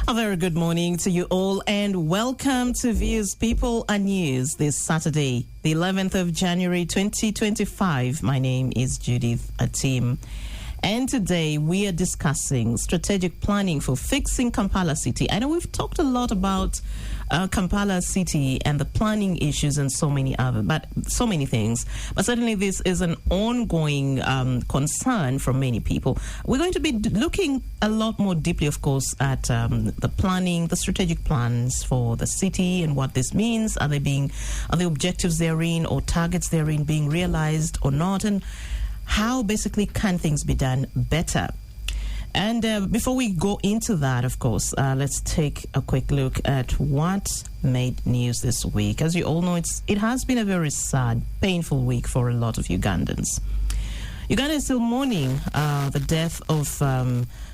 A very good morning to you all and welcome to Views People and News this Saturday, the 11th of January 2025. My name is Judith Atim. And today we are discussing strategic planning for fixing Kampala City. I know we've talked a lot about Kampala City and the planning issues and so many things. But certainly this is an ongoing concern for many people. We're going to be looking a lot more deeply, of course, at the planning, the strategic plans for the city and what this means. Are the objectives therein or targets therein being realized or not? And how basically can things be done better? And before we go into that, of course, let's take a quick look at what made news this week. As you all know, it has been a very sad, painful week for a lot of Ugandans. Uganda is still mourning the death of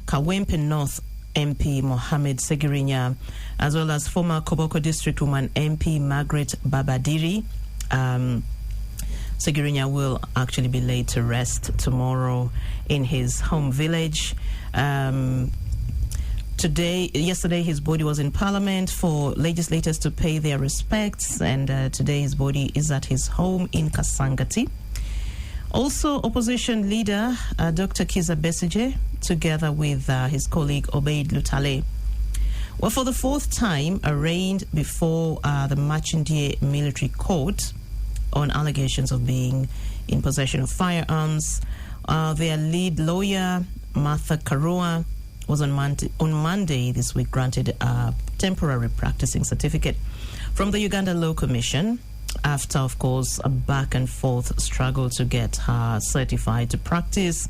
Kawempe North MP Mohamed Segirinya, as well as former Koboko District woman MP Margaret Babadiri. Segirinya will actually be laid to rest tomorrow in his home village. Yesterday, his body was in Parliament for legislators to pay their respects, and today his body is at his home in Kasangati. Also, opposition leader Dr. Kiza Besigye, together with his colleague Obeid Lutale, were for the fourth time arraigned before the Machindie military court on allegations of being in possession of firearms. Their lead lawyer, Martha Karua, was on Monday this week granted a temporary practicing certificate from the Uganda Law Commission after, of course, a back and forth struggle to get her certified to practice.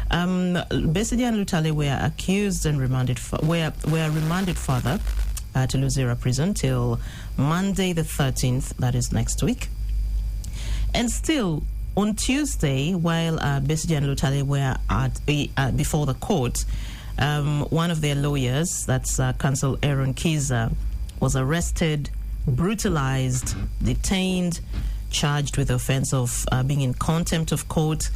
Besigye and Lutale were accused and remanded further to Luzira prison till Monday the 13th, that is next week. And still, on Tuesday, while Besigye and Lutale were before the court, one of their lawyers, that's Counsel Aaron Kiza, was arrested, brutalized, detained, charged with the offense of being in contempt of court,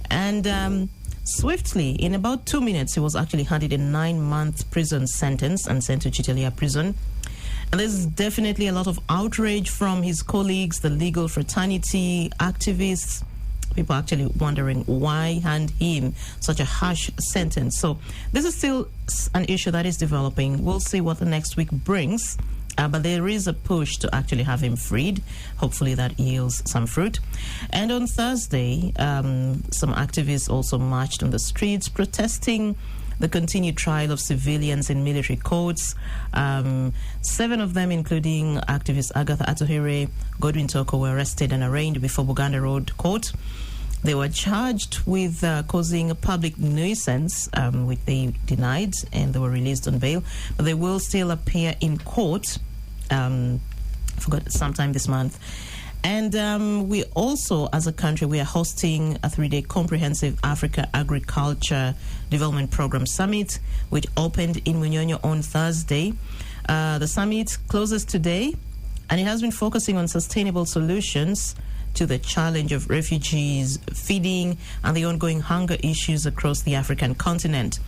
and swiftly, in about 2 minutes, he was actually handed a 9-month prison sentence and sent to Chitelia prison. And there's definitely a lot of outrage from his colleagues, the legal fraternity, activists. People actually wondering why hand him such a harsh sentence. So this is still an issue that is developing. We'll see what the next week brings. But there is a push to actually have him freed. Hopefully that yields some fruit. And on Thursday, some activists also marched on the streets protesting the continued trial of civilians in military courts. 7 of them, including activist Agatha Atuhere, Godwin Toko, were arrested and arraigned before Buganda Road Court. They were charged with causing a public nuisance, which they denied, and they were released on bail. But they will still appear in court sometime this month. And we also, as a country, we are hosting a 3-day comprehensive Africa Agriculture Development Program Summit, which opened in Munyonyo on Thursday. The summit closes today, and it has been focusing on sustainable solutions to the challenge of refugees, feeding, and the ongoing hunger issues across the African continent.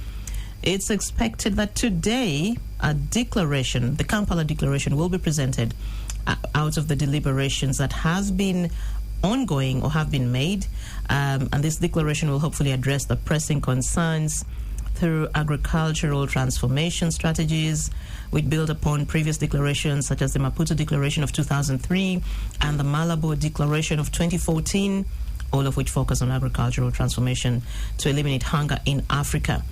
It's expected that today a declaration, the Kampala Declaration, will be presented out of the deliberations that have been ongoing or have been made. And this declaration will hopefully address the pressing concerns through agricultural transformation strategies, which build upon previous declarations such as the Maputo Declaration of 2003 and the Malabo Declaration of 2014, all of which focus on agricultural transformation to eliminate hunger in Africa.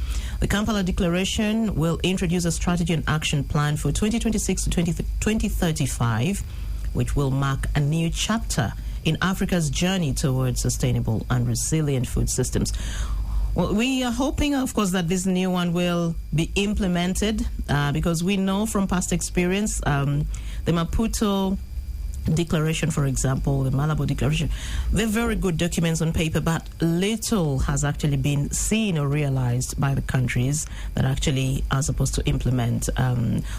The Kampala Declaration will introduce a strategy and action plan for 2026 to 2035, which will mark a new chapter in Africa's journey towards sustainable and resilient food systems. Well, we are hoping, of course, that this new one will be implemented because we know from past experience, the Maputo Declaration, for example, the Malabo Declaration, they're very good documents on paper, but little has actually been seen or realized by the countries that actually are supposed to implement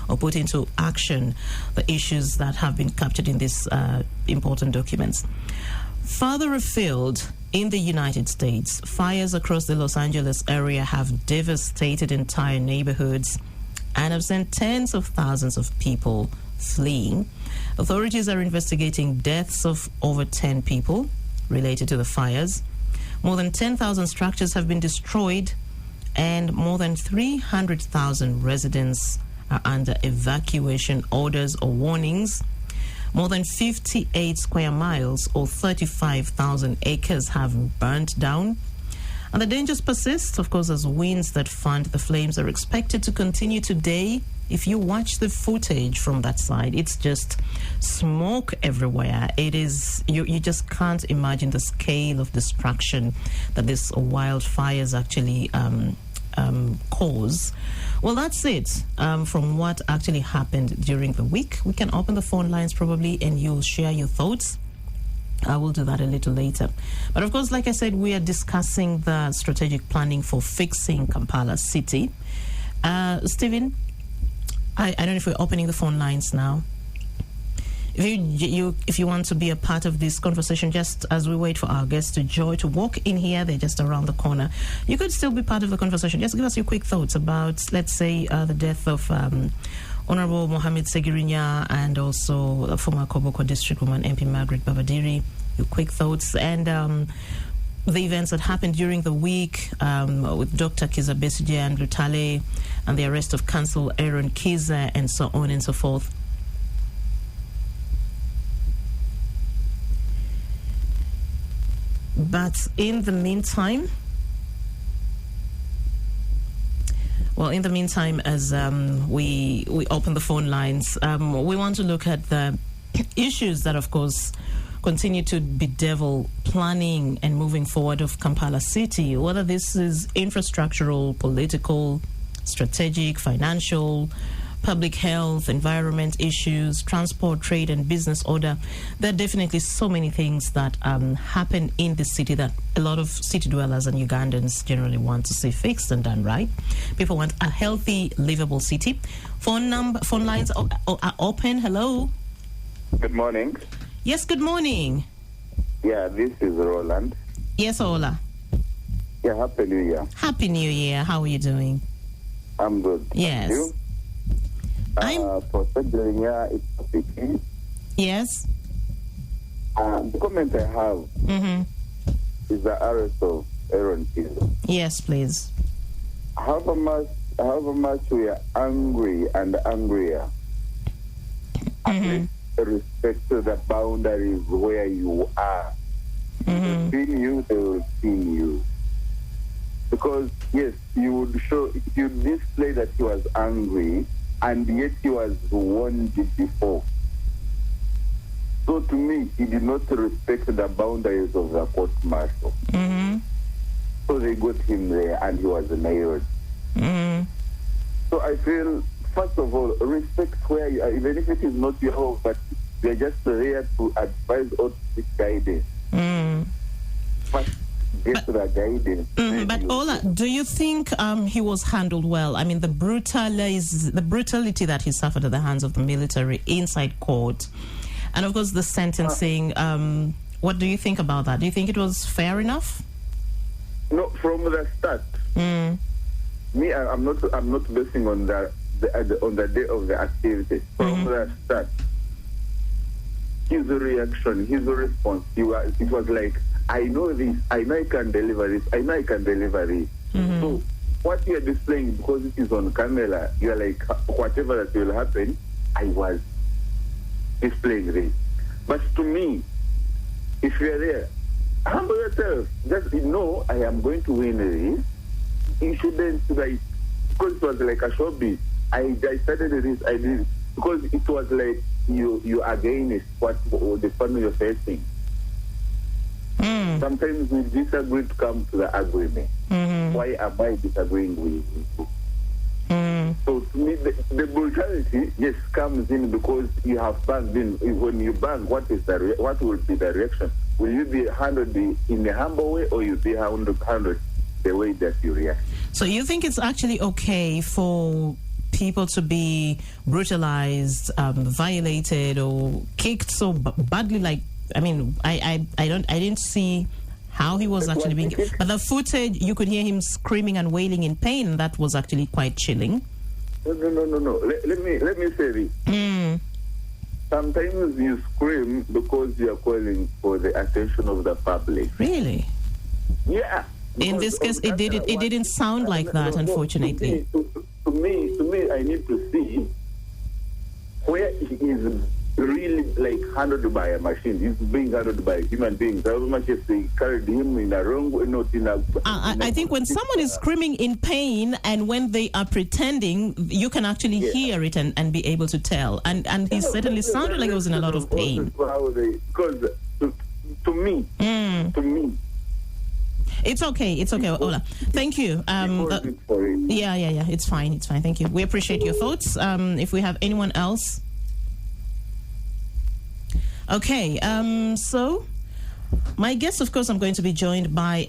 or put into action the issues that have been captured in these important documents. Further afield, in the United States, fires across the Los Angeles area have devastated entire neighborhoods and have sent tens of thousands of people fleeing. Authorities are investigating deaths of over 10 people related to the fires. More than 10,000 structures have been destroyed, and more than 300,000 residents are under evacuation orders or warnings. More than 58 square miles or 35,000 acres have burnt down. And the dangers persist, of course, as winds that fanned the flames are expected to continue today. If you watch the footage from that side, it's just smoke everywhere. It is, you just can't imagine the scale of destruction that these wildfires actually cause. Well, that's it from what actually happened during the week. We can open the phone lines probably, and you'll share your thoughts. I will do that a little later. But of course, like I said, we are discussing the strategic planning for fixing Kampala City. Stephen, I don't know if we're opening the phone lines now. If you want to be a part of this conversation, just as we wait for our guests to walk in here, they're just around the corner. You could still be part of the conversation. Just give us your quick thoughts about, let's say, the death of Honorable Mohamed Segirinya and also the former Koboko District Woman MP Margaret Babadiri. Your quick thoughts and the events that happened during the week with Dr. Kiza Besigye and Rutale and the arrest of Council Aaron Kiza and so on and so forth. But in the meantime, as we open the phone lines, we want to look at the issues that, of course, continue to bedevil planning and moving forward of Kampala City, whether this is infrastructural, political, strategic, financial, public health, environment issues, transport, trade, and business order. There are definitely so many things that happen in the city that a lot of city dwellers and Ugandans generally want to see fixed and done right. People want a healthy, livable city. Phone lines are open. Hello. Good morning. Yes, good morning. Yeah, this is Roland. Yes, Ola. Yeah, Happy New Year. Happy New Year. How are you doing? I'm good. Yes. You? For Segirinya, it's speaking. Yes. The comment I have is the arrest of Aaron Kiza. Yes, please. However much we are angry and angrier, at least respect to the boundaries where you are. They've seen you, they will see you. Because, yes, you display that he was angry, and yet he was warned before. So to me, he did not respect the boundaries of the court-martial. So they got him there, and he was nailed. So I feel, first of all, respect where you are, even if it is not your home, but they're just there to advise or to seek guidance. First, get the guidance. But Ola, do you think he was handled well? I mean, the brutality that he suffered at the hands of the military inside court, and of course the sentencing. What do you think about that? Do you think it was fair enough? No, from the start. Me, I'm not basing on the day of the activity. From the start, his reaction, his response, it was like, I know this, I know I can deliver this, I know I can deliver this. So what you are displaying, because it is on camera, you are like, whatever that will happen, I was displaying this. But to me, if you are there, humble yourself. Just know I am going to win this. You shouldn't, like, because it was like a showbiz. I started this, I did it, because it was like you against what the fun you're facing. Sometimes we disagree to come to the agreement. Why am I disagreeing with you? So to me, the brutality just comes in because you have banged in. When you bang, what will be the reaction? Will you be handled in a humble way, or you be handled the way that you react? So you think it's actually okay for people to be brutalized, violated, or kicked so badly? Like, I mean, I didn't see how he was actually being, but the footage, you could hear him screaming and wailing in pain, and that was actually quite chilling. No. Let me say this. Sometimes you scream because you are calling for the attention of the public. Really? Yeah. In this case, it didn't sound like that, unfortunately. To me, I need to see where he is really like handled by a machine. He's being handled by human beings. How much if they carried him in a wrong way, not in a... I think when someone is screaming in pain and when they are pretending, you can actually hear it and be able to tell. And he certainly sounded like he was in a lot of pain. Because to me, It's okay, Ola. Thank you. Yeah. It's fine. Thank you. We appreciate your thoughts. If we have anyone else. Okay. So my guest, of course, I'm going to be joined by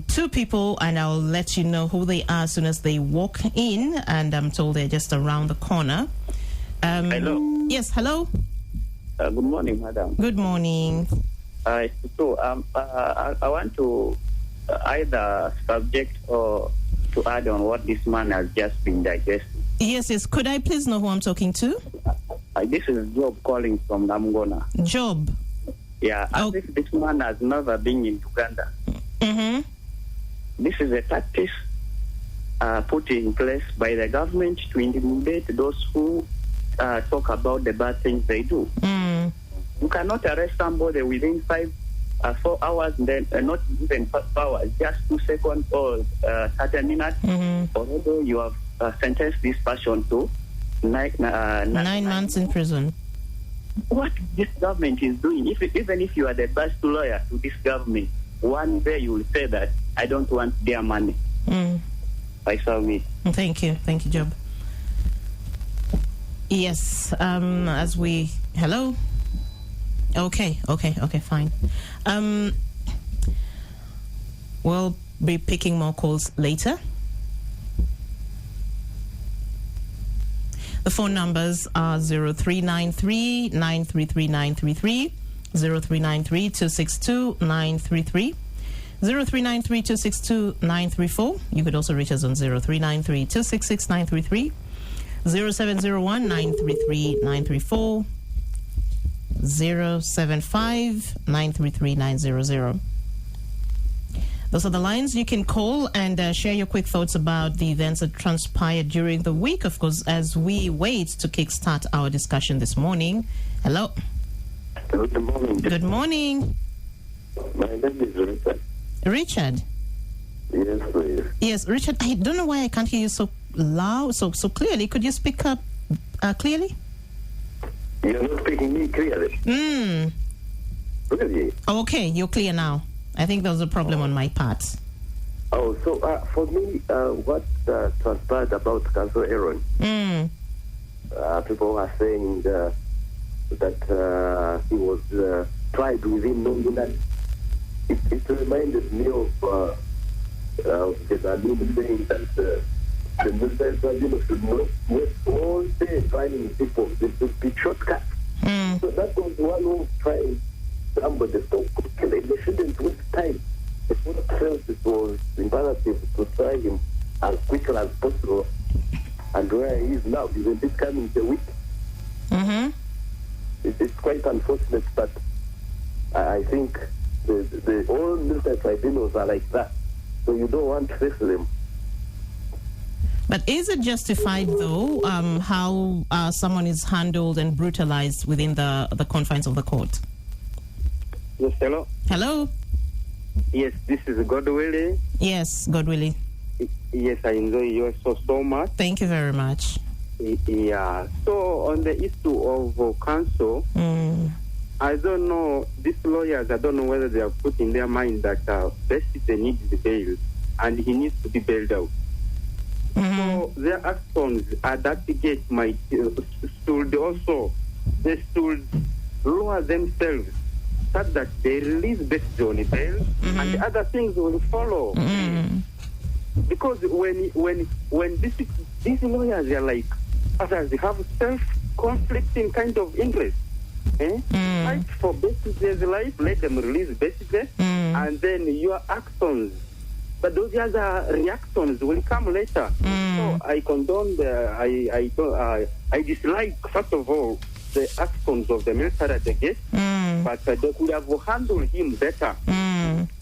two people, and I'll let you know who they are as soon as they walk in. And I'm told they're just around the corner. Hello. Yes. Hello. Good morning, madam. Good morning. So I want to either subject or to add on what this man has just been digesting. Yes. Could I please know who I'm talking to? This is Job calling from Namgona. Job. Yeah, as if this man has never been in Uganda. Mm-hmm. This is a tactic put in place by the government to intimidate those who talk about the bad things they do. Mm. You cannot arrest somebody within 4 hours, then not even 5 hours, just 2 seconds or 30 minutes. Mm-hmm. Although you have sentenced this person to 9 months in prison. What this government is doing, even if you are the best lawyer to this government, one day you will say that I don't want their money. I saw me. Thank you, Job. Yes. Hello. Okay, fine. We'll be picking more calls later. The phone numbers are 0393 933 933, 0393 262 933, 0393 262 934. You could also reach us on 0393 266 933, 0701 933 934, 075 933 900. Those are the lines you can call and share your quick thoughts about the events that transpired during the week, of course, as we wait to kickstart our discussion this morning. Hello. Good morning. Good morning. My name is Richard. Richard? Yes, please. Yes, Richard, I don't know why I can't hear you so loud, so clearly. Could you speak up clearly? You're not speaking me clearly. Really? Okay, you're clear now. I think there was a problem on my part. Oh, so for me, what transpired about Council Aaron? People are saying that he was tried within Nongina. It reminded me of the Zadun saying that the military tribunal should not waste all day trying people. This should be shortcut. So that was one who was trying somebody so quickly. They shouldn't waste time. The court felt it was imperative to try him as quickly as possible. And where he is now, isn't it coming the week? It's quite unfortunate, but I think the all military tribunals are like that. So you don't want to face them. But is it justified, though, how someone is handled and brutalized within the confines of the court? Yes, hello. Hello. Yes, this is Godwillie. Yes, Godwillie. Yes, I enjoy your show so much. Thank you very much. Yeah. So on the issue of counsel, I don't know, these lawyers, I don't know whether they have put in their mind that Bessie needs the bail and he needs to be bailed out. So their actions at that gate should lower themselves such that they release Bessie on bail and the other things will follow. Because when these lawyers are like others, they have self-conflicting kind of interest. Fight for Bessie's life, let them release Bessie, and then your actions but those other reactions will come later. So I condone I dislike, first of all, the actions of the military at the gate, but they could have handled him better.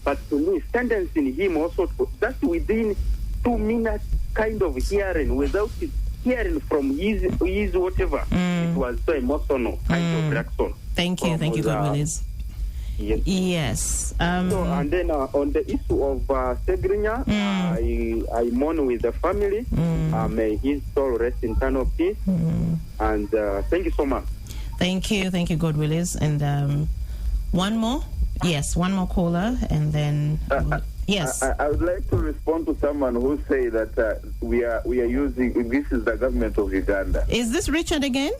But to me, sentencing him also, just within 2 minutes kind of hearing, without hearing from his whatever, it was so emotional kind of reaction. Thank you, God Willis. Yes. So, and then on the issue of Segrinya, I mourn with the family. May his soul rest in eternal peace. And thank you so much. Thank you, God Willis. And one more? Yes, one more caller, and then yes. I would like to respond to someone who say that we are using. This is the government of Uganda. Is this Richard again?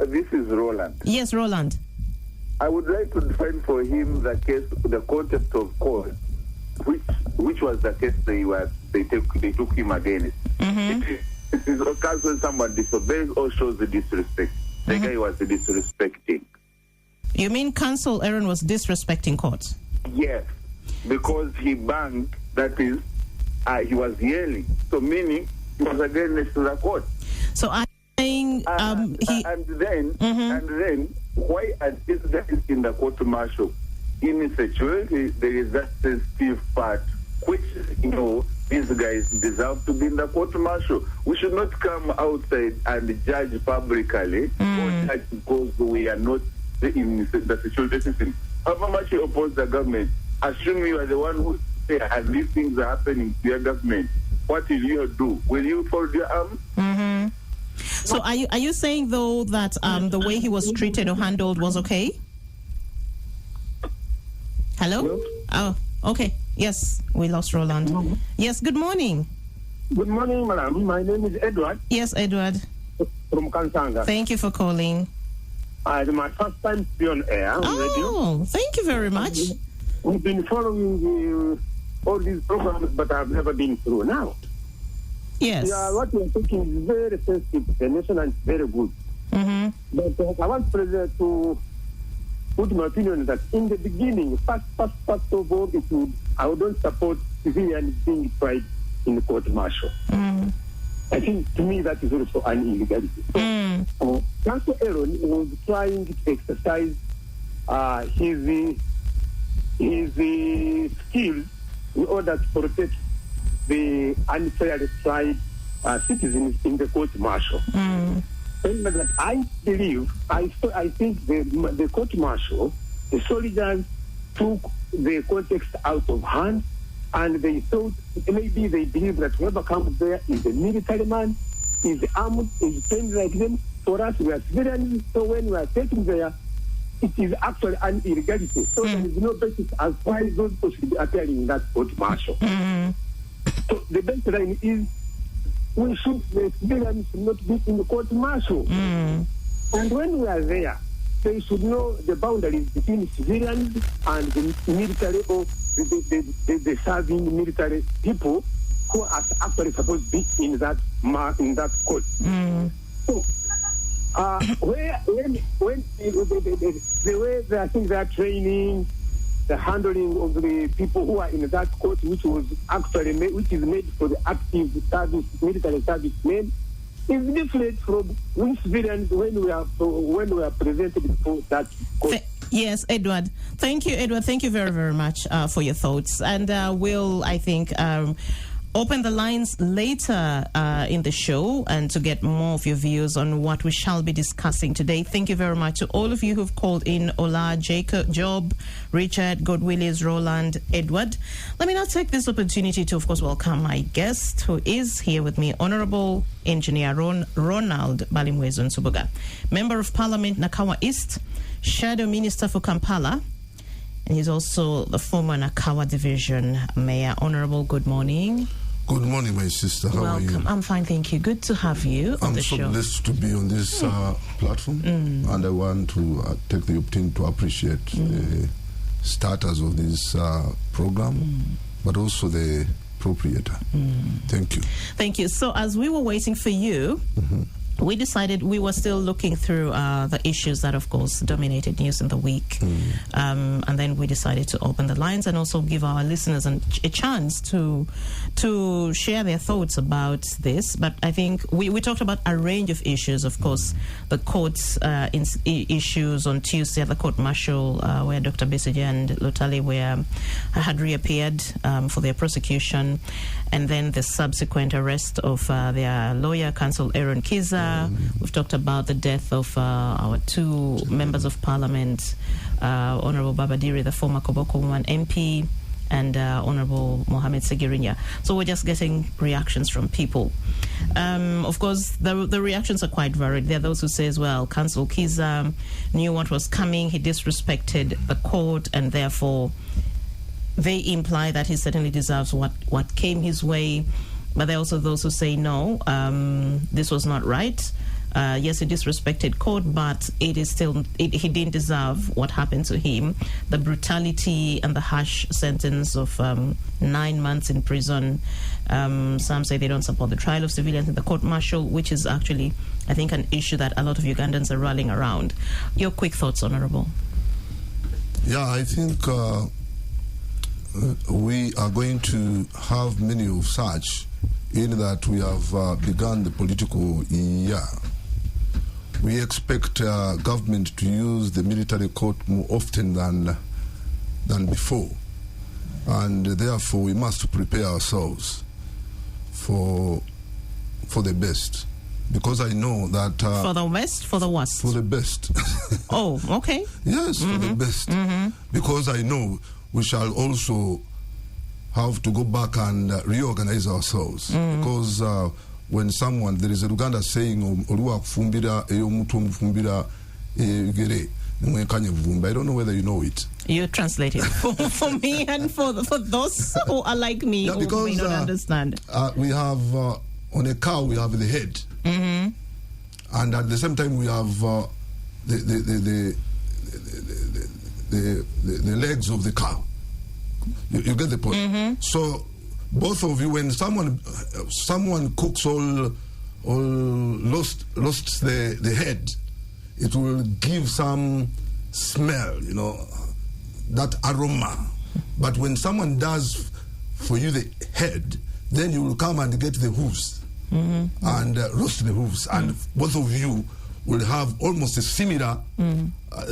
This is Roland. Yes, Roland. I would like to define for him the case, the concept of court, which was the case they took him against. It is occurs when someone disobeys or shows the disrespect. The guy was disrespecting. You mean Council Aaron was disrespecting court? Yes, because he banged. That is, he was yelling. So meaning he was against the court. So I'm saying and then why are these guys in the court martial? In security, there is that sensitive part which, these guys deserve to be in the court martial. We should not come outside and judge publicly or judge because we are not in the security system. How much you oppose the government? Assume you are the one who say, and these things are happening to your government. What will you do? Will you fold your arms? So are you saying, though, that the way he was treated or handled was okay? Hello? Oh, okay. Yes, we lost Roland. Yes, good morning. Good morning, madam. My name is Edward. Yes, Edward. From Kansanga. Thank you for calling. It's my first time to be on air on radio. Thank you very much. We've been following all these programs, but I've never been through now. Yes. Yeah, what you're thinking is very sensitive to the nation and very good. But I want to put my opinion that in the beginning, first of all, I wouldn't support civilians being tried in the court martial. I think, to me, that is also an illegality. So, Council Aaron was trying to exercise his skills in order to protect the unfairly tried citizens in the court martial. But I believe, I think the court martial, the soldiers took the context out of hand, and they thought, maybe they believe that whoever comes there is a military man, is armed, is trained like them. For us, we are civilians, so when we are taken there, it is actually an illegality. So there is no basis as why those people should be appearing in that court martial. So the baseline is the civilians should not be in the court martial. And when we are there, they should know the boundaries between civilians and the military or the serving military people who are actually supposed to be in that court. So, when the way I think they are training, the handling of the people who are in that court, which is made for the active service, military service men, is different from we civilians when we are presented before that court. Yes, Edward. Thank you, Edward. Thank you very, very much for your thoughts. And we'll, I think, open the lines later in the show and to get more of your views on what we shall be discussing today. Thank you very much to all of you who've called in: Ola, Jacob, Job, Richard, God Willis, Roland, Edward. Let me now take this opportunity to, of course, welcome my guest who is here with me, Honorable Engineer Ronald Balimwezo Nsubuga, Member of Parliament, Nakawa East, Shadow Minister for Kampala, and he's also the former Nakawa Division Mayor. Honorable, good morning. Good morning, my sister. How are you? I'm fine, thank you. Good to have you on the show. I'm so blessed to be on this platform, and I want to take the opportunity to appreciate the starters of this program, but also the proprietor. Thank you. Thank you. So as we were waiting for you, we decided we were still looking through the issues that, of course, dominated news in the week. And then we decided to open the lines and also give our listeners a chance to share their thoughts about this. But I think we talked about a range of issues. Of course, the court's issues on Tuesday at the court-martial where Dr. Besigye and Lutale had reappeared for their prosecution, and then the subsequent arrest of their lawyer, Counsel Aaron Kiza. We've talked about the death of our two members of parliament, Honorable Babadiri, the former Koboko Woman MP, and Honorable Mohamed Segirinya. So we're just getting reactions from people. Of course, the reactions are quite varied. There are those who say as well, Counsel Kiza knew what was coming. He disrespected the court, and therefore they imply that he certainly deserves what came his way. But there are also those who say, no, this was not right. Yes, he disrespected court, but it is still, he didn't deserve what happened to him. The brutality and the harsh sentence of 9 months in prison. Some say they don't support the trial of civilians in the court-martial, which is actually, I think, an issue that a lot of Ugandans are rallying around. Your quick thoughts, Honorable. Yeah, I think we are going to have many of such, in that we have begun the political year. We expect government to use the military court more often than before, and therefore we must prepare ourselves for the best, because I know that for the best, for the worst, for the best. Oh, okay. Yes, for the best, because I know we shall also have to go back and reorganize ourselves, because when someone, there is a Uganda saying, I don't know whether you know it. You translate it for me and for those who are like me, yeah, because, who may not understand. We have, on a cow, we have the head. And at the same time, we have the legs of the cow. You get the point. So both of you, when someone cooks all lost the head, it will give some smell, that aroma. But when someone does for you the head, then you will come and get the hooves and roast the hooves, and both of you will have almost a similar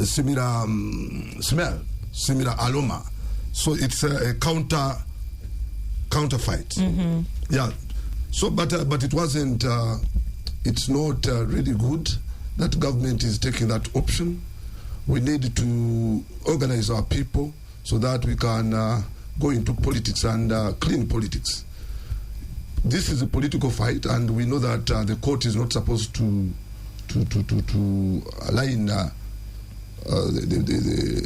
smell, similar aroma. So it's a counterfight. Yeah. So, but it wasn't. It's not really good that government is taking that option. We need to organize our people so that we can go into politics and clean politics. This is a political fight, and we know that the court is not supposed to align the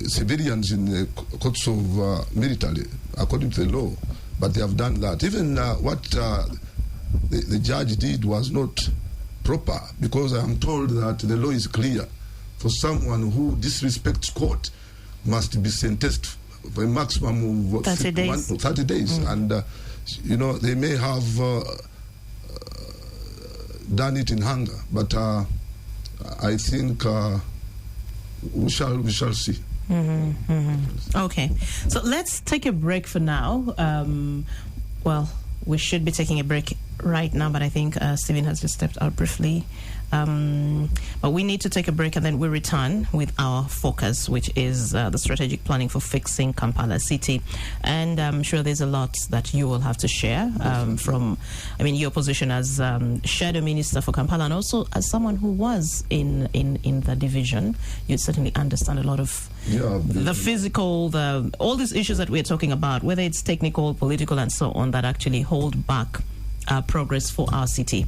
civilians in the courts of military according to the law, but they have done that. Even what the judge did was not proper, because I am told that the law is clear. For someone who disrespects court must be sentenced for a maximum of 30 days. And they may have done it in hunger, but I think we shall see. Okay, so let's take a break for now. Well, we should be taking a break right now, but I think Stephen has just stepped out briefly. But we need to take a break, and then we return with our focus, which is the strategic planning for fixing Kampala City. And I'm sure there's a lot that you will have to share from, your position as Shadow Minister for Kampala, and also as someone who was in the division. You certainly understand a lot of the physical, all these issues that we're talking about, whether it's technical, political, and so on, that actually hold back progress for our city.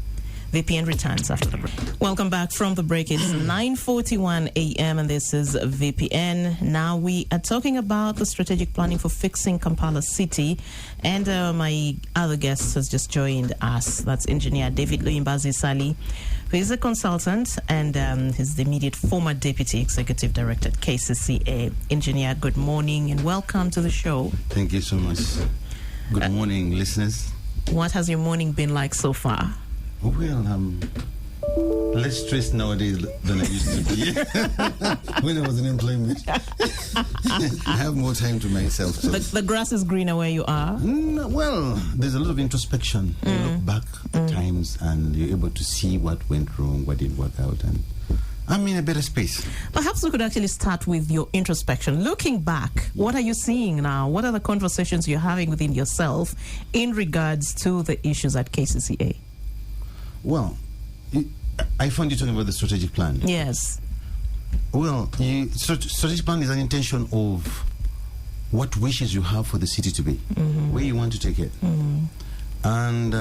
VPN returns after the break. Welcome back from the break. It's 9:41 a.m. and this is VPN. Now we are talking about the strategic planning for fixing Kampala City, and my other guest has just joined us. That's Engineer David Luyimbazi Sali, who is a consultant, and he's the immediate former Deputy Executive Director at KCCA. Engineer, good morning and welcome to the show. Thank you so much. Good morning, listeners. What has your morning been like so far? Well, less stressed nowadays than I used to be when I was in employment. I have more time to myself. So. The grass is greener where you are? Well, there's a lot of introspection. You look back at times and you're able to see what went wrong, what didn't work out, and I'm in a better space. Perhaps we could actually start with your introspection. Looking back, what are you seeing now? What are the conversations you're having within yourself in regards to the issues at KCCA? Well, I found you talking about the strategic plan. Yes. Well, strategic plan is an intention of what wishes you have for the city to be, where you want to take it. And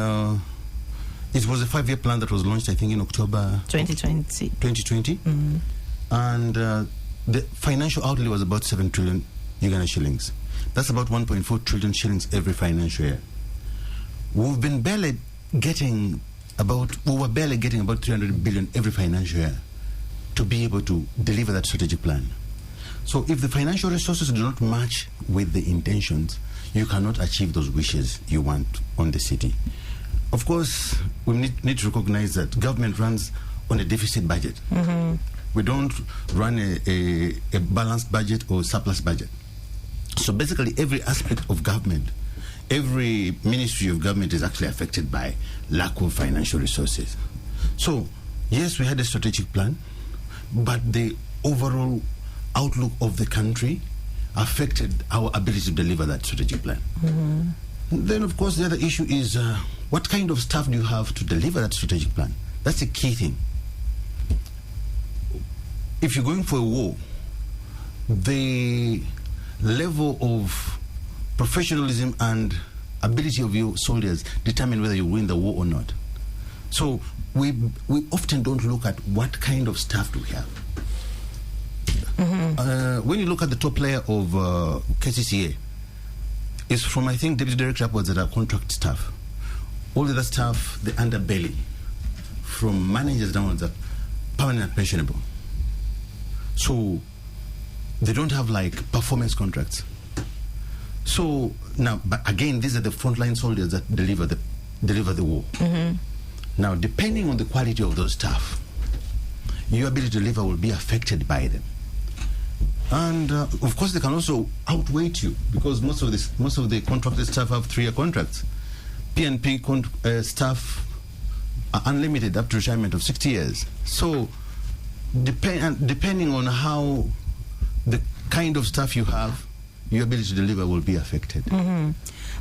it was a 5-year plan that was launched, I think, in October 2020. And the financial outlay was about 7 trillion Uganda shillings. That's about 1.4 trillion shillings every financial year. We were barely getting about 300 billion every financial year to be able to deliver that strategic plan. So if the financial resources do not match with the intentions, you cannot achieve those wishes you want on the city. Of course, we need to recognize that government runs on a deficit budget. We don't run a balanced budget or surplus budget. So basically every aspect of government, every ministry of government is actually affected by lack of financial resources. So, yes, we had a strategic plan, but the overall outlook of the country affected our ability to deliver that strategic plan. Then, of course, the other issue is what kind of staff do you have to deliver that strategic plan? That's a key thing. If you're going for a war, the level of professionalism and ability of your soldiers determine whether you win the war or not. So we often don't look at what kind of staff do we have. When you look at the top layer of KCCA, it's from, I think, deputy director upwards that are contract staff. All the other staff, the underbelly, from managers downwards, are permanent and pensionable. So they don't have like performance contracts. So now, but again, these are the frontline soldiers that deliver the war. Now, depending on the quality of those staff, your ability to deliver will be affected by them. And of course, they can also outweight you because most of the contracted staff have 3-year contracts. P&P staff are unlimited up to retirement of 60 years. So, depending on how the kind of staff you have, your ability to deliver will be affected.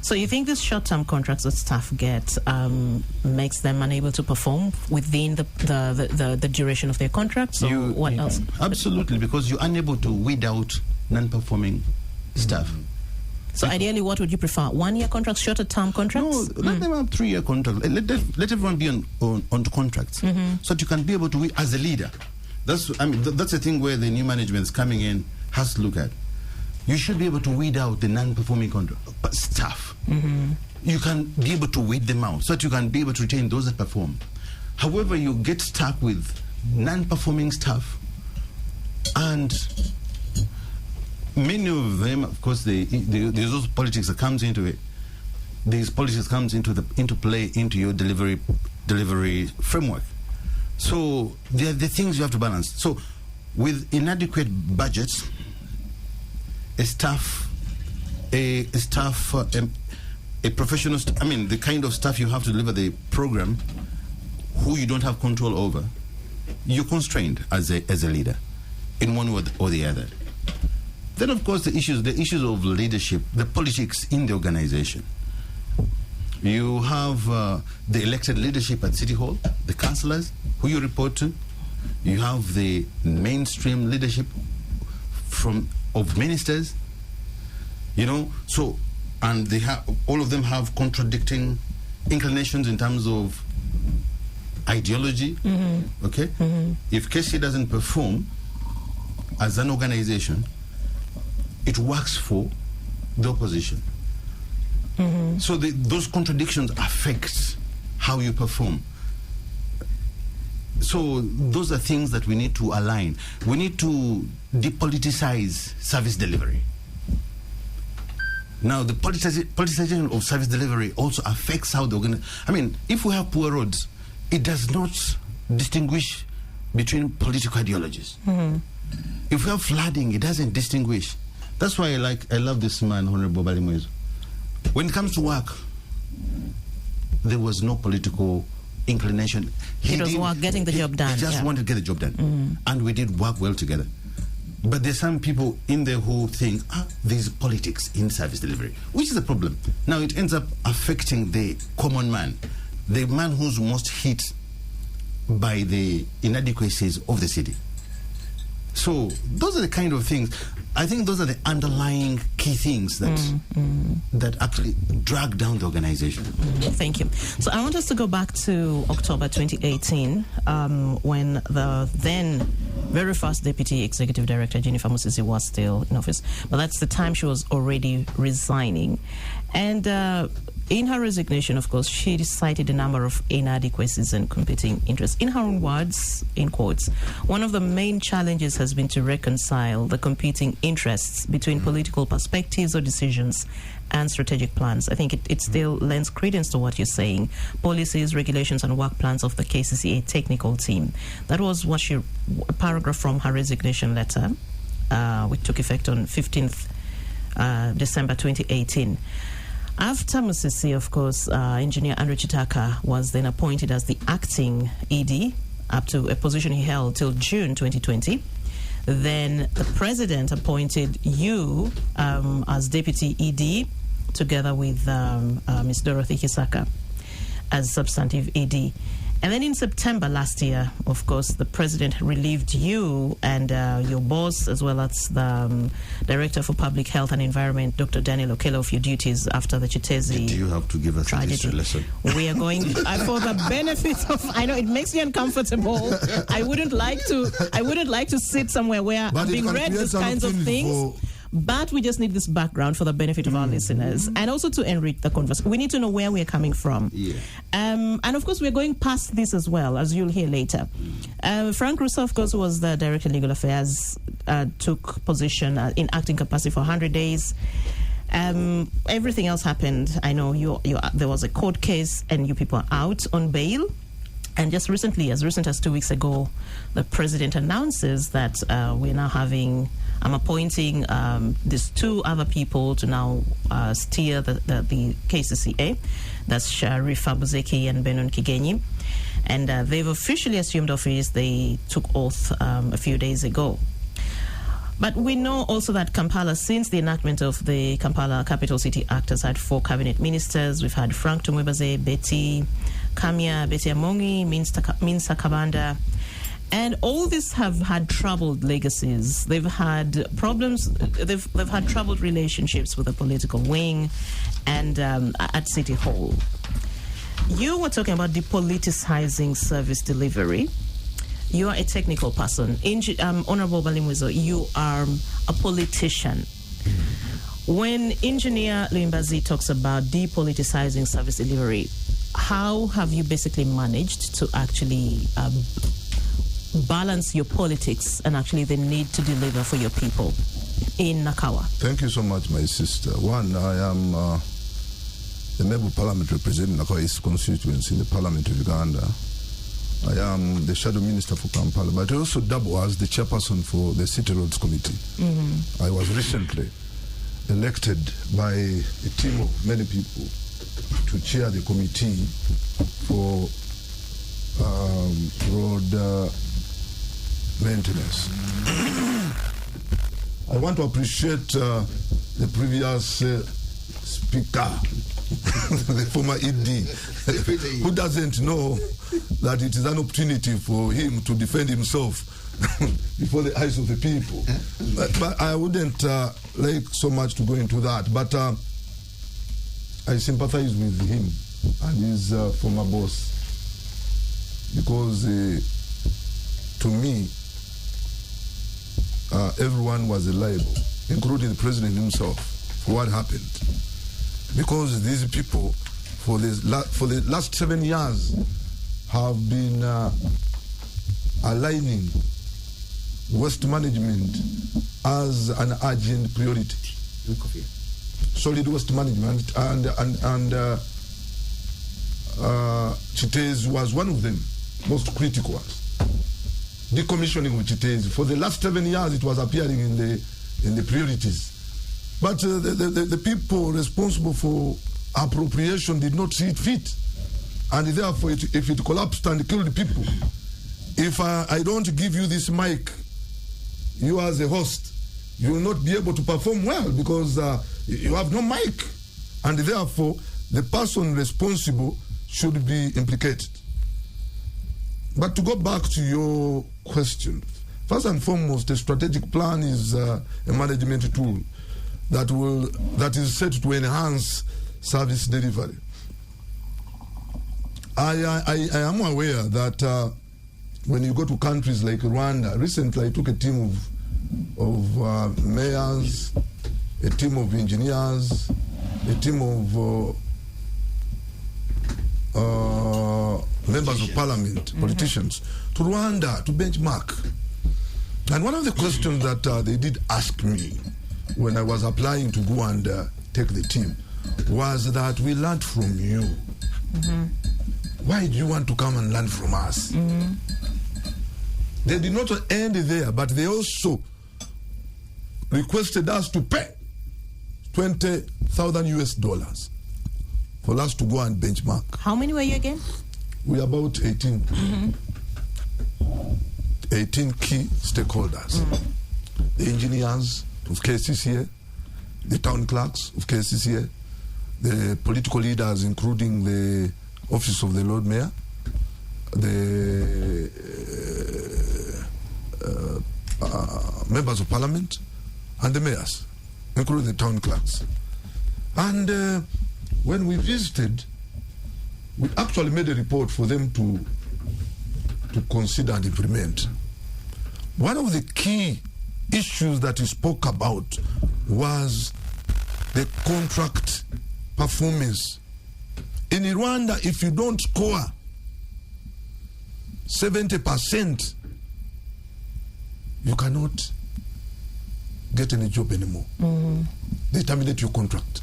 So you think these short-term contracts that staff get makes them unable to perform within the duration of their contracts? Or what else? Absolutely, because you're unable to weed out non-performing staff. So ideally, what would you prefer? 1-year contracts, shorter-term contracts? No, let them have 3-year contracts. Let everyone be on contracts, so that you can be able to, as a leader. That's the thing where the new management is coming in has to look at. You should be able to weed out the non-performing staff. You can be able to weed them out so that you can be able to retain those that perform. However, you get stuck with non-performing staff, and many of them, of course, there's also politics that comes into it. These politics comes into play into your delivery framework. So there are the things you have to balance. So with inadequate budgets, a professional, the kind of staff you have to deliver the program, who you don't have control over, you're constrained as a leader, in one way or the other. Then, of course, the issues of leadership, the politics in the organization. You have the elected leadership at City Hall, the councillors, who you report to. You have the mainstream leadership of ministers, so, and all of them have contradicting inclinations in terms of ideology. Okay, if KC doesn't perform as an organization, it works for the opposition. So those contradictions affect how you perform. So those are things that we need to align. We need to depoliticize service delivery. Now, the politicization of service delivery also affects how the if we have poor roads, it does not distinguish between political ideologies. If we have flooding, it doesn't distinguish. That's why I love this man, Honorable Balimwezo. When it comes to work, there was no political inclination. It was getting the job done. He just wanted to get the job done. And we did work well together. But there's some people in there who think, there's politics in service delivery, which is a problem. Now it ends up affecting the common man, the man who's most hit by the inadequacies of the city. So those are the kind of things. I think those are the underlying key things that actually drag down the organization. Thank you. So I want us to go back to October 2018 when the then very first Deputy Executive Director, Jennifer Musisi, was still in office. But that's the time she was already resigning. And in her resignation, of course, she cited a number of inadequacies and competing interests. In her own words, in quotes, one of the main challenges has been to reconcile the competing interests between political perspectives or decisions and strategic plans. I think it still lends credence to what you're saying. Policies, regulations, and work plans of the KCCA technical team. That was what a paragraph from her resignation letter, which took effect on 15th December 2018. After Musisi, of course, Engineer Andrew Chitaka was then appointed as the acting ED, up to a position he held till June 2020. Then the president appointed you as deputy ED, together with Ms. Dorothy Hisaka as substantive ED. And then in September last year, of course, the president relieved you and your boss, as well as the Director for Public Health and Environment, Dr. Daniel Okello, of your duties after the Chitezi. Do you have to give us a history lesson? We are going for the benefit of. I know it makes me uncomfortable. I wouldn't like to sit somewhere where I'm being read these kinds of things. But we just need this background for the benefit of our listeners, and also to enrich the conversation. We need to know where we're coming from. Yeah. And of course, we're going past this as well, as you'll hear later. Frank Russo, of course, was the Director of Legal Affairs, took position in acting capacity for 100 days. Everything else happened. I know there was a court case, and you people are out on bail. And just recently, as recent as 2 weeks ago, the president announces that I'm appointing these two other people to now steer the KCCA. That's Sharif Abuzeki and Benon Kigenyi. And they've officially assumed office. They took oath a few days ago. But we know also that Kampala, since the enactment of the Kampala Capital City Act, has had 4 cabinet ministers. We've had Frank Tumwebaze, Betty Kamya, Betty Amongi, Minsa Kabanda. And all these have had troubled legacies. They've had problems. They've had troubled relationships with the political wing and at City Hall. You were talking about depoliticizing service delivery. You are a technical person. Honorable Balimwezo, you are a politician. When Engineer Limbazi talks about depoliticizing service delivery, how have you basically managed to actually balance your politics and actually the need to deliver for your people in Nakawa? Thank you so much, my sister. One, I am the Member of Parliament representing Nakawa East constituency in the Parliament of Uganda. I am the Shadow Minister for Kampala, but I also double as the chairperson for the City Roads Committee. I was recently elected by a team of many people to chair the committee for road maintenance. I want to appreciate the previous speaker, the former ED, who doesn't know that it is an opportunity for him to defend himself before the eyes of the people. But I wouldn't like so much to go into that. But I sympathize with him and his former boss, because to me, everyone was liable, including the president himself, for what happened. Because these people, for the last 7 years, have been aligning waste management as an urgent priority. Solid waste management, and Chitez was one of them, most critical ones. decommissioning of Chitezi. For the last 7 years, it was appearing in the priorities. But the people responsible for appropriation did not see it fit. And therefore, if it collapsed and killed people, if I don't give you this mic, you as a host, you will not be able to perform well because you have no mic. And therefore, the person responsible should be implicated. But to go back to your question, first and foremost, a strategic plan is a management tool that is set to enhance service delivery. I am aware that when you go to countries like Rwanda, recently I took a team of mayors, a team of engineers, a team of members of parliament, politicians, to Rwanda to benchmark. And one of the questions that they did ask me when I was applying to go and take the team was that we learned from you. Why do you want to come and learn from us? They did not end there, but they also requested us to pay $20,000 for us to go and benchmark. How many were you again? We are about 18. 18 key stakeholders. The engineers of KCCA, the town clerks of KCCA, the political leaders, including the Office of the Lord Mayor, the members of parliament, and the mayors, including the town clerks. And when we visited, we actually made a report for them to consider and implement. One of the key issues that he spoke about was the contract performance. In Rwanda, if you don't score 70%, you cannot get any job anymore. They terminate your contract.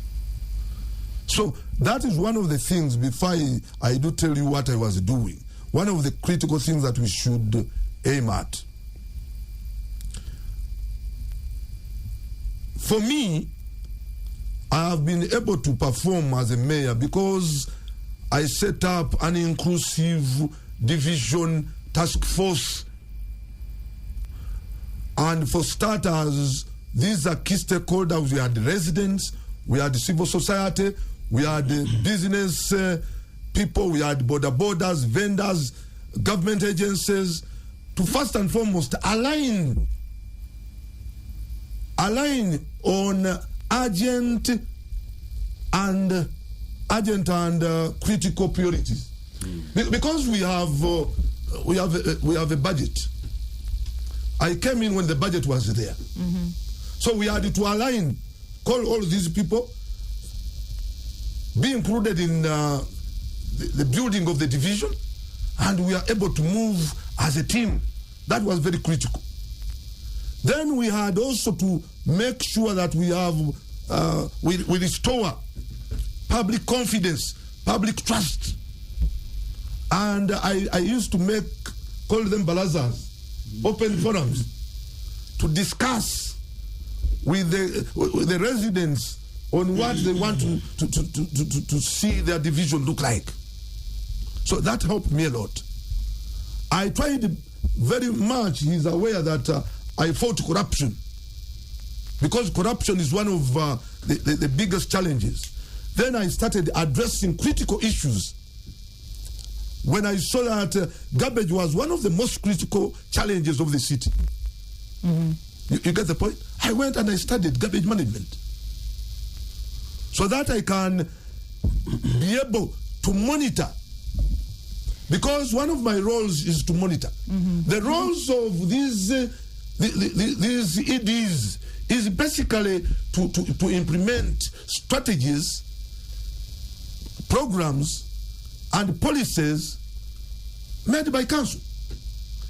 So that is one of the things, before I do tell you what I was doing, one of the critical things that we should aim at. For me, I have been able to perform as a mayor because I set up an inclusive division task force. And for starters, these are key stakeholders. We had residents, we had civil society, we had business people, we had borders, vendors, government agencies, to first and foremost align on urgent and critical priorities. Because we have a budget. I came in when the budget was there. So we had to align, call all these people, be included in the building of the division, and we are able to move as a team. That was very critical. Then we had also to make sure that we have, we restore public confidence, public trust. And I used to call them balazars, open forums, to discuss with the residents on what they want to see their division look like. So that helped me a lot. I tried very much, he's aware that I fought corruption, because corruption is one of the biggest challenges. Then I started addressing critical issues. When I saw that garbage was one of the most critical challenges of the city. You get the point? I went and I studied garbage management, so that I can be able to monitor. Because one of my roles is to monitor. The roles of these EDs is basically to implement strategies, programs, and policies made by council.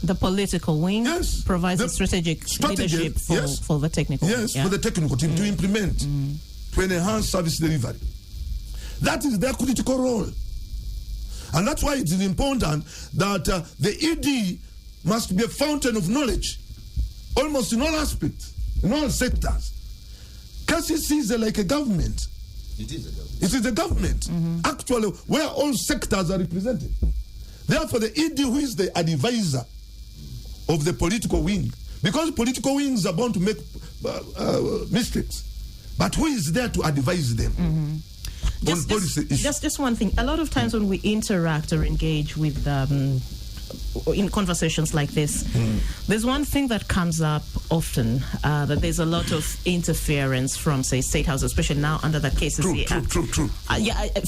The political wing provides the strategic leadership for the technical team. For the technical team to implement, to enhance service delivery. That is their critical role. And that's why it is important that the ED must be a fountain of knowledge, almost in all aspects, in all sectors. KCC is like a government. It is a government. It is a government, actually, where all sectors are represented. Therefore, the ED, who is the advisor of the political wing, because political wings are bound to make mistakes, but who is there to advise them on policy issues? Just one thing. A lot of times when we interact or engage with in conversations like this, there's one thing that comes up often, that there's a lot of interference from, say, State House, especially now under the KCC Act. True.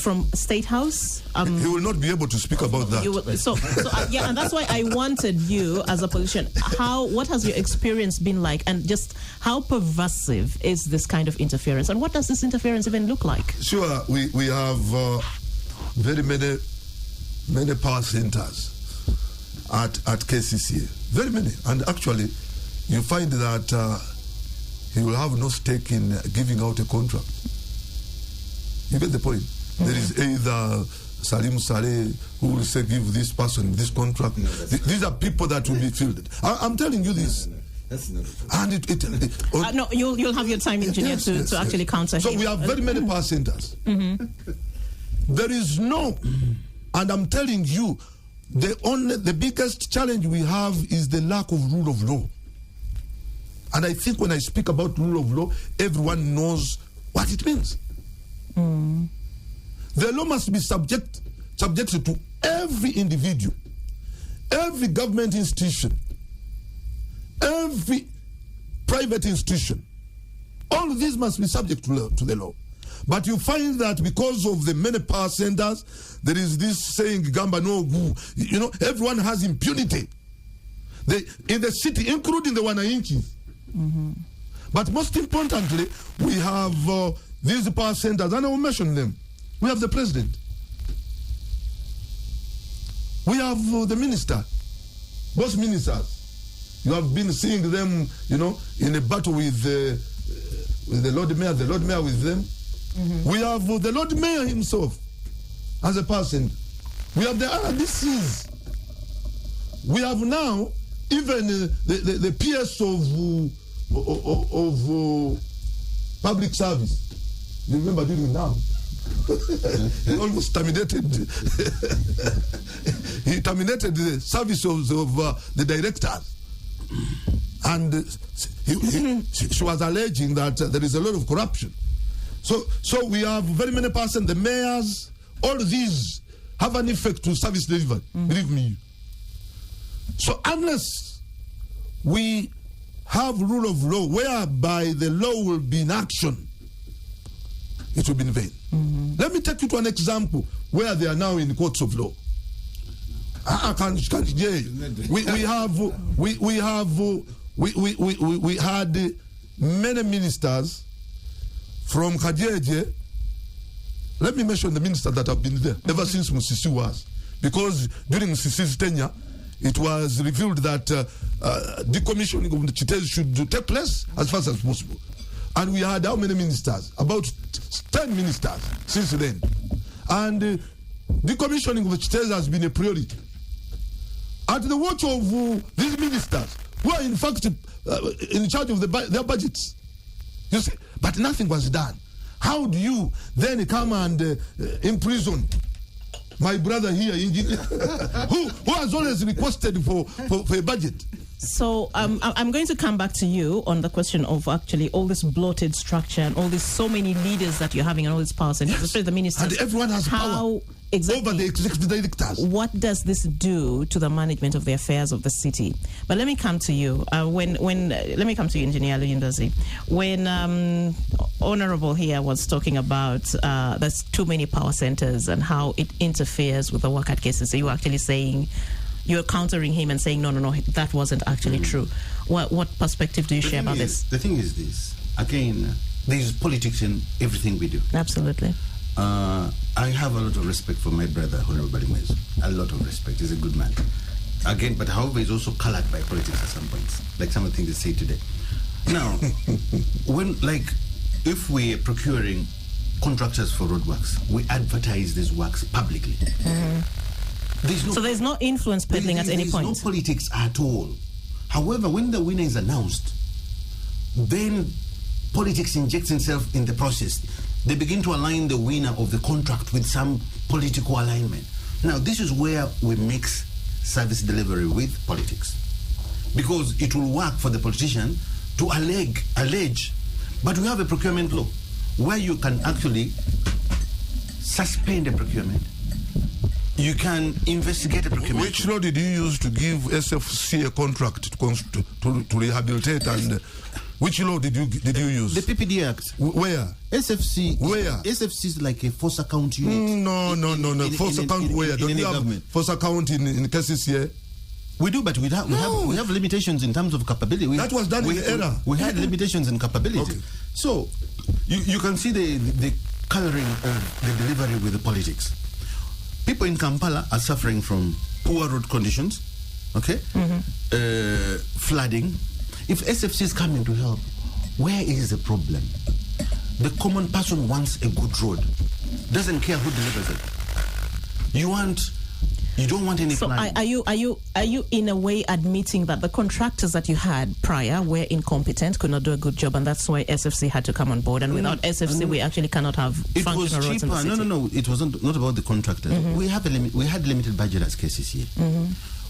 From State House. He will not be able to speak about that. And that's why I wanted you, as a politician, what has your experience been like, and just how pervasive is this kind of interference, and what does this interference even look like? Sure, we have very many power centers at KCC, very many, and actually you find that he will have no stake in giving out a contract. You get the point? There is either Salim Saleh who will say, give this person this contract. No, these are people that will be fielded. I'm telling you this. That's not And no, you'll have your time, engineer, to actually counter so him. we have very many power centers. There is no, and I'm telling you, the biggest challenge we have is the lack of rule of law. And I think when I speak about rule of law, everyone knows what it means. The law must be subjected to every individual, every government institution, every private institution. All of these must be subject to the law. But you find that because of the many power centers, there is this saying, Gamba no gu. You know, everyone has impunity. In the city, including the Wananchi. But most importantly, we have these power centers, and I will mention them. We have the president. We have the minister, both ministers. You have been seeing them, you know, in a battle with the Lord Mayor with them. We have the Lord Mayor himself as a person. We have the RDCs. We have now even the PS of public service. You remember during now? He almost terminated. He terminated the services of the directors. And she was alleging that there is a lot of corruption. So we have very many persons, the mayors, all these have an effect to service delivery, believe me. So unless we have rule of law whereby the law will be in action, it will be in vain. Let me take you to an example where they are now in courts of law. We had many ministers from Kajeje. Let me mention the ministers that have been there ever since Musisi was. Because during Musisi's tenure, it was revealed that decommissioning of the Chitez should take place as fast as possible. And we had how many ministers? About 10 ministers since then. And decommissioning of the Chitez has been a priority. At the watch of these ministers, who are in fact in charge of their budgets, you see, but nothing was done. How do you then come and imprison my brother here, engineer, who has always requested for a budget? So I'm going to come back to you on the question of actually all this bloated structure and all these so many leaders that you're having and all these powers, and especially the ministers. And everyone has power over the executive directors. What does this do to the management of the affairs of the city? But let me come to you. Let me come to you, Engineer Luyindozi. When Honorable here was talking about there's too many power centers and how it interferes with the work at KCC, you were actually saying, you're countering him and saying, no, that wasn't actually true. What perspective do you share about this? The thing is this. Again, there's politics in everything we do. Absolutely. I have a lot of respect for my brother, Honorable Balimwezo. A lot of respect. He's a good man. Again, but however, he's also colored by politics at some points, like some of the things they say today. Now, if we're procuring contractors for roadworks, we advertise these works publicly. there's no influence peddling at any point. There's no politics at all. However, when the winner is announced, then politics injects itself in the process. They begin to align the winner of the contract with some political alignment. Now, this is where we mix service delivery with politics. Because it will work for the politician to allege, but we have a procurement law where you can actually suspend a procurement. You can investigate a procurement. Which law did you use to give SFC a contract to rehabilitate, and which law did you use? The PPD Act. Where? SFC. Where? SFC is like a force account unit. No. Force account where? Don't you have force account in cases here? We do, but we have limitations in terms of capability. That was done in the era. We had limitations in capability. Okay. So you can see the coloring of the delivery with the politics. People in Kampala are suffering from poor road conditions, okay? Flooding. If SFC is coming to help, where is the problem? The common person wants a good road, doesn't care who delivers it. You don't want any flooding. So are you in a way admitting that the contractors that you had prior were incompetent, could not do a good job, and that's why SFC had to come on board? And without SFC, we actually cannot have functional roads in the city. No. It wasn't not about the contractors. We had limited budget as KCCA.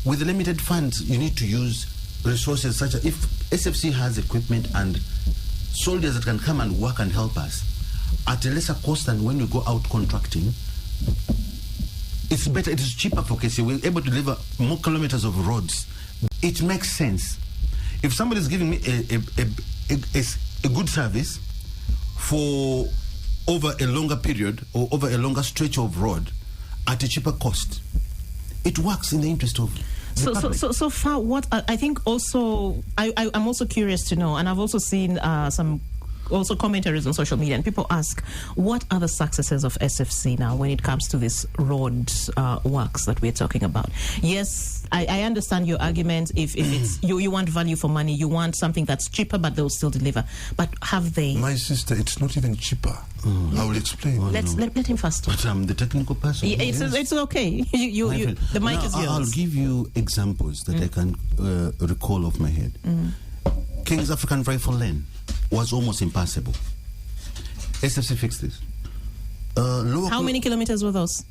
With the limited funds, you need to use resources such as if SFC has equipment and soldiers that can come and work and help us at a lesser cost than when you go out contracting. It's better, it is cheaper for KCCA. We're able to deliver more kilometers of roads. It makes sense. If somebody is giving me a good service for over a longer period or over a longer stretch of road at a cheaper cost, it works in the interest of the public. So far, what I think also, I'm also curious to know, and I've also seen some commentaries on social media, and people ask, what are the successes of SFC now when it comes to this road works that we're talking about? Yes, I understand your argument. If it's you want value for money, you want something that's cheaper, but they'll still deliver. But have they? My sister, it's not even cheaper. I will explain. Let him first. But I'm the technical person. It's okay. The mic is yours. I'll give you examples that I can recall off my head. King's African Rifle Lane was almost impassable. SFC fixed this. How many kilometers were those?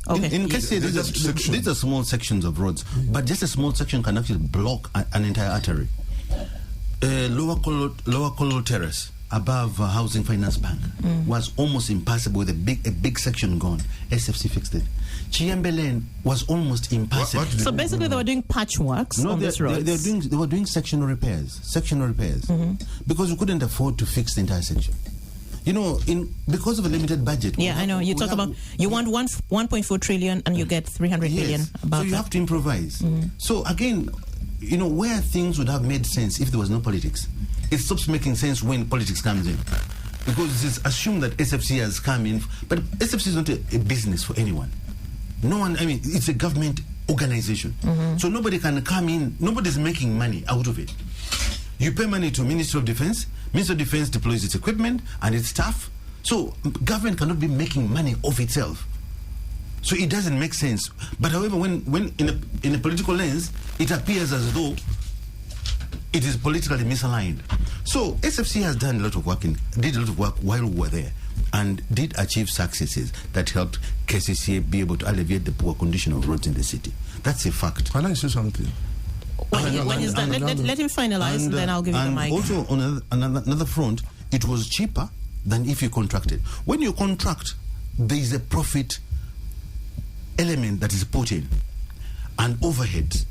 Okay. In KCCA, these are small sections of roads, but just a small section can actually block an entire artery. Lower Kololo Terrace, above Housing Finance Bank, was almost impassable with a big section gone. SFC fixed it. Chiembe Lane was almost impassable. So basically, they were doing patchworks on this road. They were doing sectional repairs, because we couldn't afford to fix the entire section. You know, because of a limited budget. Yeah, I know. You talk about you want 1.4 trillion and you get 300 billion. So you have to improvise. So again, you know, where things would have made sense if there was no politics, it stops making sense when politics comes in, because it's assumed that SFC has come in, but SFC is not a business for anyone. No one, I mean, it's a government organization. So nobody can come in, nobody's making money out of it. You pay money to Ministry of Defense, Ministry of Defense deploys its equipment and its staff. So government cannot be making money off itself. So it doesn't make sense. But however, when in a political lens, it appears as though it is politically misaligned. So SFC has done a lot of work, did a lot of work while we were there, and did achieve successes that helped KCCA be able to alleviate the poor condition of roads in the city. That's a fact. Can I say something? When he's done, let him finalize, and then I'll give you the mic. Also, on another front, it was cheaper than if you contracted. When you contract, there is a profit element that is put in, and overheads,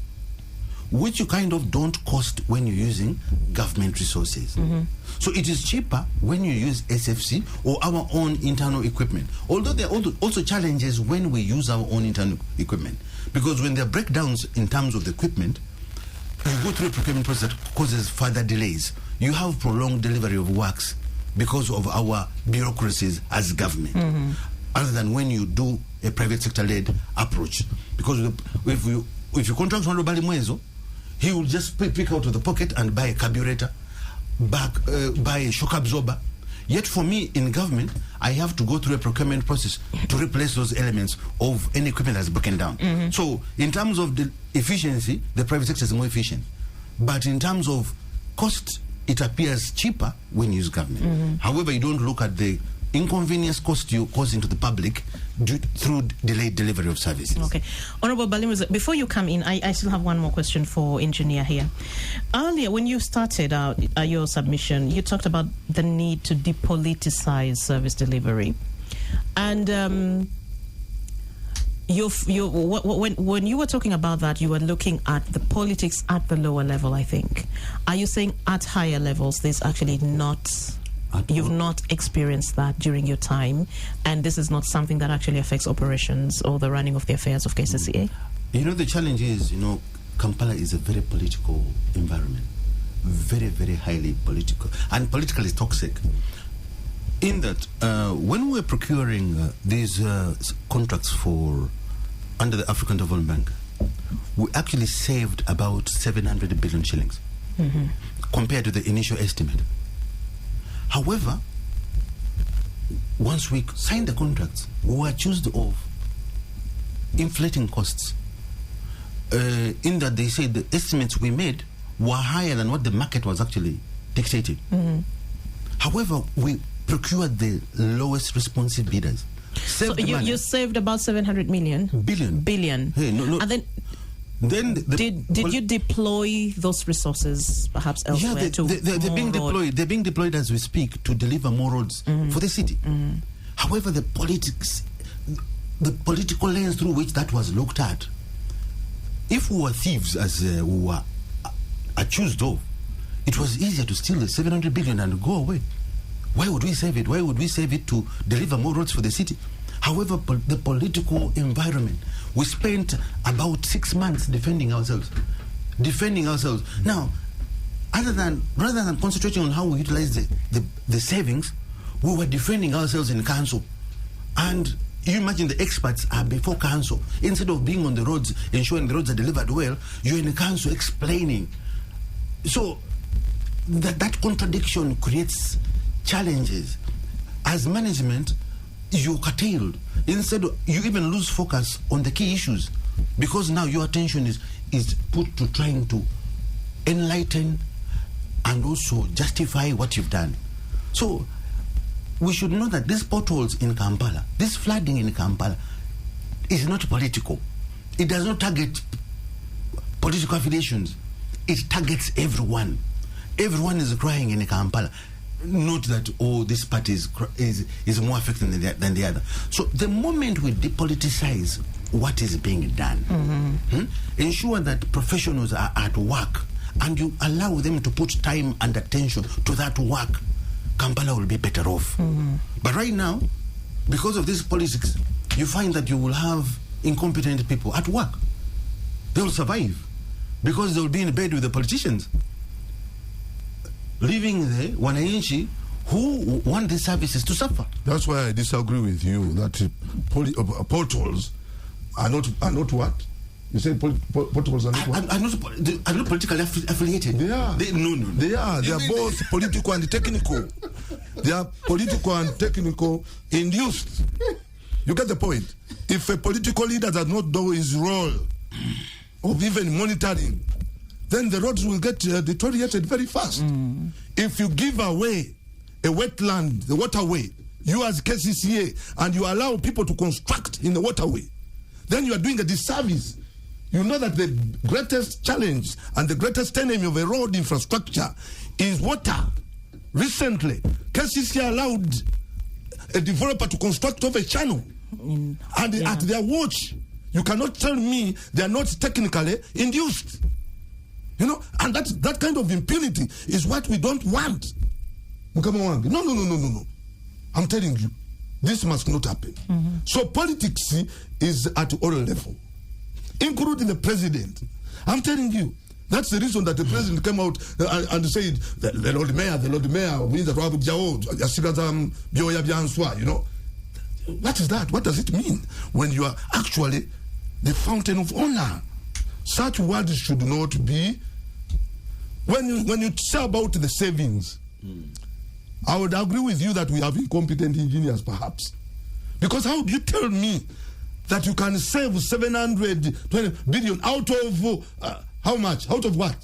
which you kind of don't cost when you're using government resources. So it is cheaper when you use SFC or our own internal equipment. Although there are also challenges when we use our own internal equipment, because when there are breakdowns in terms of the equipment, you go through a procurement process that causes further delays. You have prolonged delivery of works because of our bureaucracies as government, other than when you do a private sector-led approach. Because if you contract Honorable Mwezo, he will just pick out of the pocket and buy a carburetor, buy a shock absorber. Yet for me, in government, I have to go through a procurement process to replace those elements of any equipment that's broken down. So in terms of the efficiency, the private sector is more efficient. But in terms of cost, it appears cheaper when you use government. However, you don't look at the inconvenience cost you cause into the public through delayed delivery of services. Okay. Honorable Balimuza, before you come in, I still have one more question for engineer here. Earlier, when you started your submission, you talked about the need to depoliticize service delivery. And when you were talking about that, you were looking at the politics at the lower level, I think. Are you saying at higher levels, there's actually not... You've not experienced that during your time, and this is not something that actually affects operations or the running of the affairs of KCCA? You know, the challenge is, Kampala is a very political environment. Very, very highly political. And politically toxic. In that, when we were procuring these contracts under the African Development Bank, we actually saved about 700 billion shillings compared to the initial estimate. However, once we signed the contracts, we were accused of inflating costs. In that they said the estimates we made were higher than what the market was actually dictating. However, we procured the lowest responsive bidders. So you saved about 700 million? Billion. Hey, no. And then did you deploy those resources perhaps elsewhere? They're being deployed. They're being deployed as we speak to deliver more roads for the city. However, the political lens through which that was looked at, if we were thieves as we were accused of, it was easier to steal the 700 billion and go away. Why would we save it? Why would we save it to deliver more roads for the city? However, the political environment, we spent about 6 months defending ourselves. Now, rather than concentrating on how we utilize the savings, we were defending ourselves in council. And you imagine the experts are before council. Instead of being on the roads, ensuring the roads are delivered well, you're in the council explaining. So that contradiction creates challenges. As management, you're curtailed. Instead, you even lose focus on the key issues because now your attention is put to trying to enlighten and also justify what you've done. So we should know that these potholes in Kampala, this flooding in Kampala is not political. It does not target political affiliations. It targets everyone. Everyone is crying in Kampala. Not that, this party is more affected than the other. So the moment we depoliticize what is being done, ensure that professionals are at work and you allow them to put time and attention to that work, Kampala will be better off. But right now, because of this politics, you find that you will have incompetent people at work. They will survive because they will be in bed with the politicians, leaving the wananchi who want these services to suffer. That's why I disagree with you that portals are not what? You say portals are not what? Are not politically affiliated. They are. They are. They are both political and technical. They are political and technical induced. You get the point? If a political leader does not do his role of even monitoring, then the roads will get deteriorated very fast. If you give away a wetland, the waterway, you as KCCA, and you allow people to construct in the waterway, then you are doing a disservice. You know that the greatest challenge and the greatest enemy of a road infrastructure is water. Recently, KCCA allowed a developer to construct over a channel. At their watch, you cannot tell me they are not technically induced. And that kind of impunity is what we don't want. No. I'm telling you, this must not happen. So politics is at all levels, including the president. I'm telling you, that's the reason that the president came out and said, the Lord Mayor, means that what is that? What does it mean when you are actually the fountain of honor? Such words should not be. When you say about the savings, I would agree with you that we have incompetent engineers, because how do you tell me that you can save 720 billion out of how much? Out of what?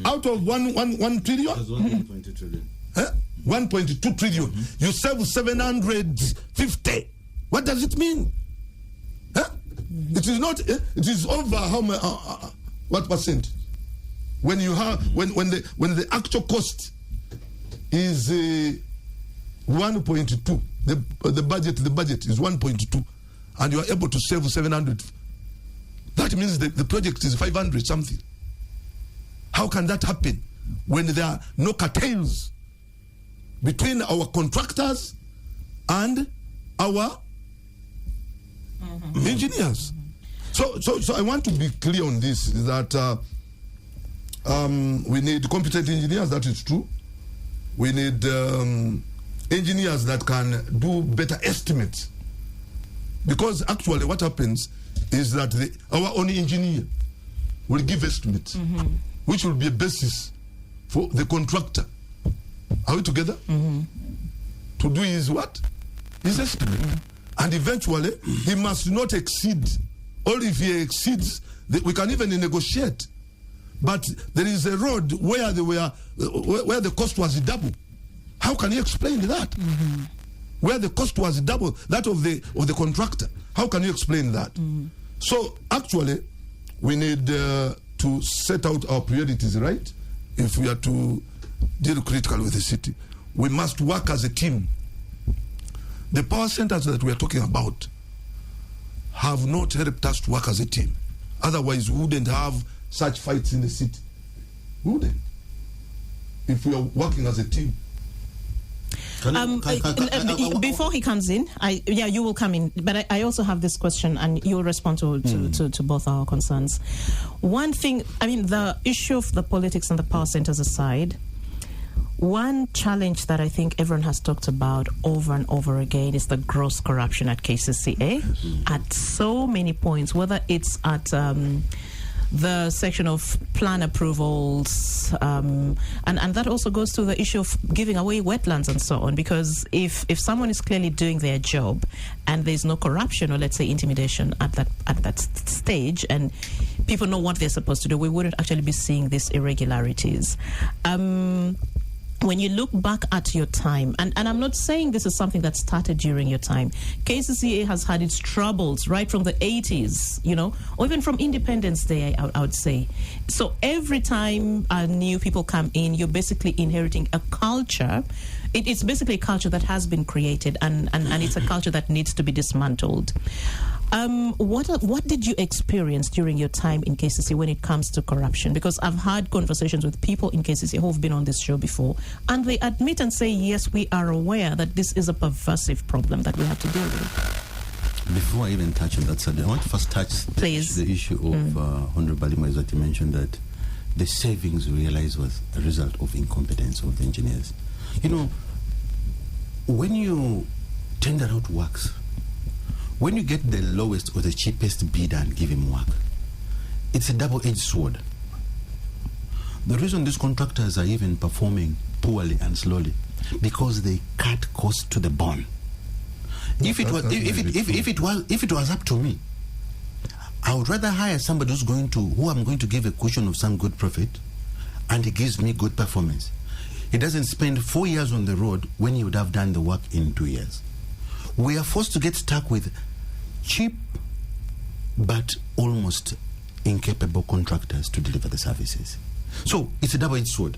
Out of 1 trillion? 1.2 trillion. 1.2 trillion. You save 750. What does it mean? It is not. It is over how much? What percent? When you have when the actual cost is 1.2, the budget is 1.2, and you are able to save 700. That means the project is 500 something. How can that happen when there are no cartels between our contractors and our engineers? So I want to be clear on this, that we need competent engineers, that is true. We need engineers that can do better estimates. Because actually what happens is that our own engineer will give estimates, which will be a basis for the contractor. Are we together? To do his what? His estimate. And eventually, he must not exceed. Or if he exceeds, we can even negotiate. But there is a road where where the cost was double. How can you explain that? Where the cost was double that of the contractor. How can you explain that? So actually, we need to set out our priorities, right? If we are to deal critically with the city, we must work as a team. The power centers that we are talking about have not helped us to work as a team. Otherwise, we wouldn't have such fights in the city. We wouldn't. If we are working as a team. Before he comes in, you will come in. But I also have this question, and you will respond to both our concerns. One thing, the issue of the politics and the power centers aside, one challenge that I think everyone has talked about over and over again is the gross corruption at KCCA at so many points, whether it's at the section of plan approvals, and that also goes to the issue of giving away wetlands and so on, because if someone is clearly doing their job and there's no corruption or let's say intimidation at that stage and people know what they're supposed to do, we wouldn't actually be seeing these irregularities. When you look back at your time, and I'm not saying this is something that started during your time, KCCA has had its troubles right from the 80s, or even from Independence Day, I would say. So every time new people come in, you're basically inheriting a culture. It's basically a culture that has been created, and it's a culture that needs to be dismantled. What did you experience during your time in KCC when it comes to corruption? Because I've had conversations with people in KCC who've been on this show before, and they admit and say, yes, we are aware that this is a pervasive problem that we have to deal with. Before I even touch on that subject, I want to first touch the issue of Honorable Balima, that you mentioned that the savings we realized was a result of incompetence of the engineers. When you tender out works, when you get the lowest or the cheapest bidder and give him work, it's a double-edged sword. The reason these contractors are even performing poorly and slowly, because they cut costs to the bone. If it was up to me, I would rather hire somebody who I'm going to give a cushion of some good profit, and he gives me good performance. He doesn't spend 4 years on the road when he would have done the work in 2 years. We are forced to get stuck with cheap but almost incapable contractors to deliver the services. So it's a double-edged sword.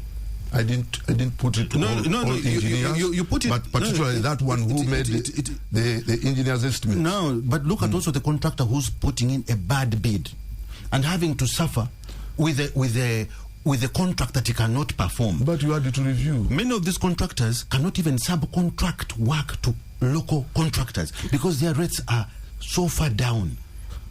I didn't put it all engineers, you put it, but particularly that one who made the engineer's estimate. No, but look at also the contractor who's putting in a bad bid and having to suffer with a contract that he cannot perform. But you had to review. Many of these contractors cannot even subcontract work to local contractors because their rates are so far down.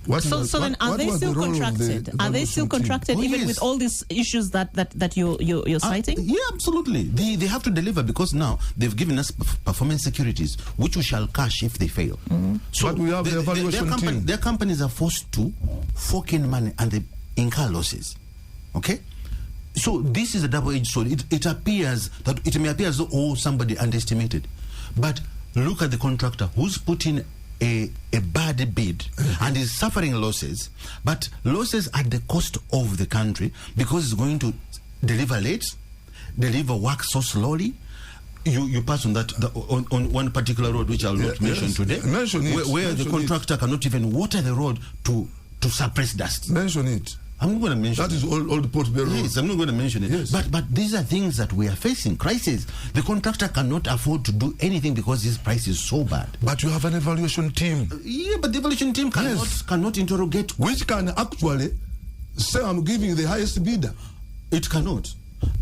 Then are they still contracted? Are they still contracted even with all these issues that you're citing? Yeah, absolutely. They have to deliver because now they've given us performance securities, which we shall cash if they fail. So but we have the evaluation team. Their companies are forced to fork in money and they incur losses. Okay? So this is a double-edged sword. It appears that it may appear as though somebody underestimated, but look at the contractor who's put in a bad bid and is suffering losses, but losses at the cost of the country because it's going to deliver late, deliver work so slowly. You pass on that on one particular road, which I'll not mention today, where the contractor cannot even water the road to suppress dust. Mention it. I'm not going to mention that. Is all the Port Bell Road. Yes, I'm not going to mention it. Yes. But these are things that we are facing, crisis. The contractor cannot afford to do anything because this price is so bad. But you have an evaluation team. Yeah, but the evaluation team cannot interrogate. Which can actually say I'm giving the highest bidder. It cannot.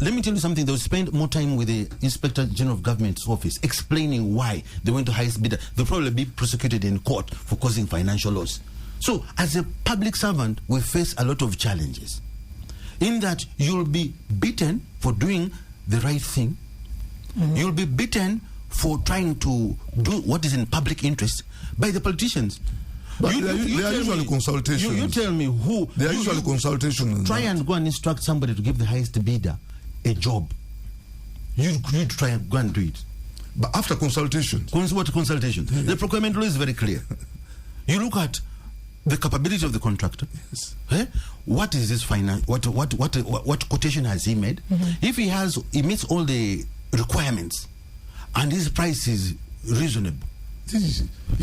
Let me tell you something. They'll spend more time with the Inspector General of Government's office explaining why they went to highest bidder. They'll probably be prosecuted in court for causing financial loss. So, as a public servant, we face a lot of challenges. In that, you'll be beaten for doing the right thing. Mm-hmm. You'll be beaten for trying to do what is in public interest by the politicians. But they are usually consultations. You tell me who... They are usually consultations. Try and go and instruct somebody to give the highest bidder a job. You try and go and do it. But after consultation... What consultation? Yeah. The procurement law is very clear. You look at the capability of the contractor. Yes. What is his finance? What quotation has he made? Mm-hmm. If he meets all the requirements, and his price is reasonable, you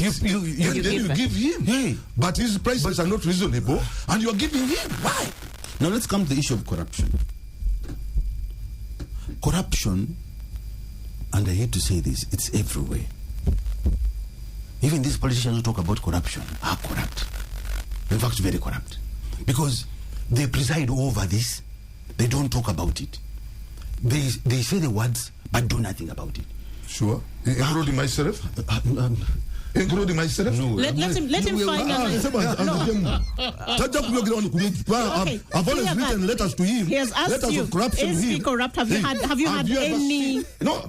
give him. Hey. But his prices are not reasonable, and you are giving him. Why? Now let's come to the issue of corruption. Corruption, and I hate to say this, it's everywhere. Even these politicians who talk about corruption are corrupt. In fact, very corrupt. Because they preside over this, they don't talk about it. They say the words, but do nothing about it. Sure. Including myself? Including myself? No. Let him find out. I've always written letters to him. He has asked letters you, of corruption is he corrupt? Have you had any... No,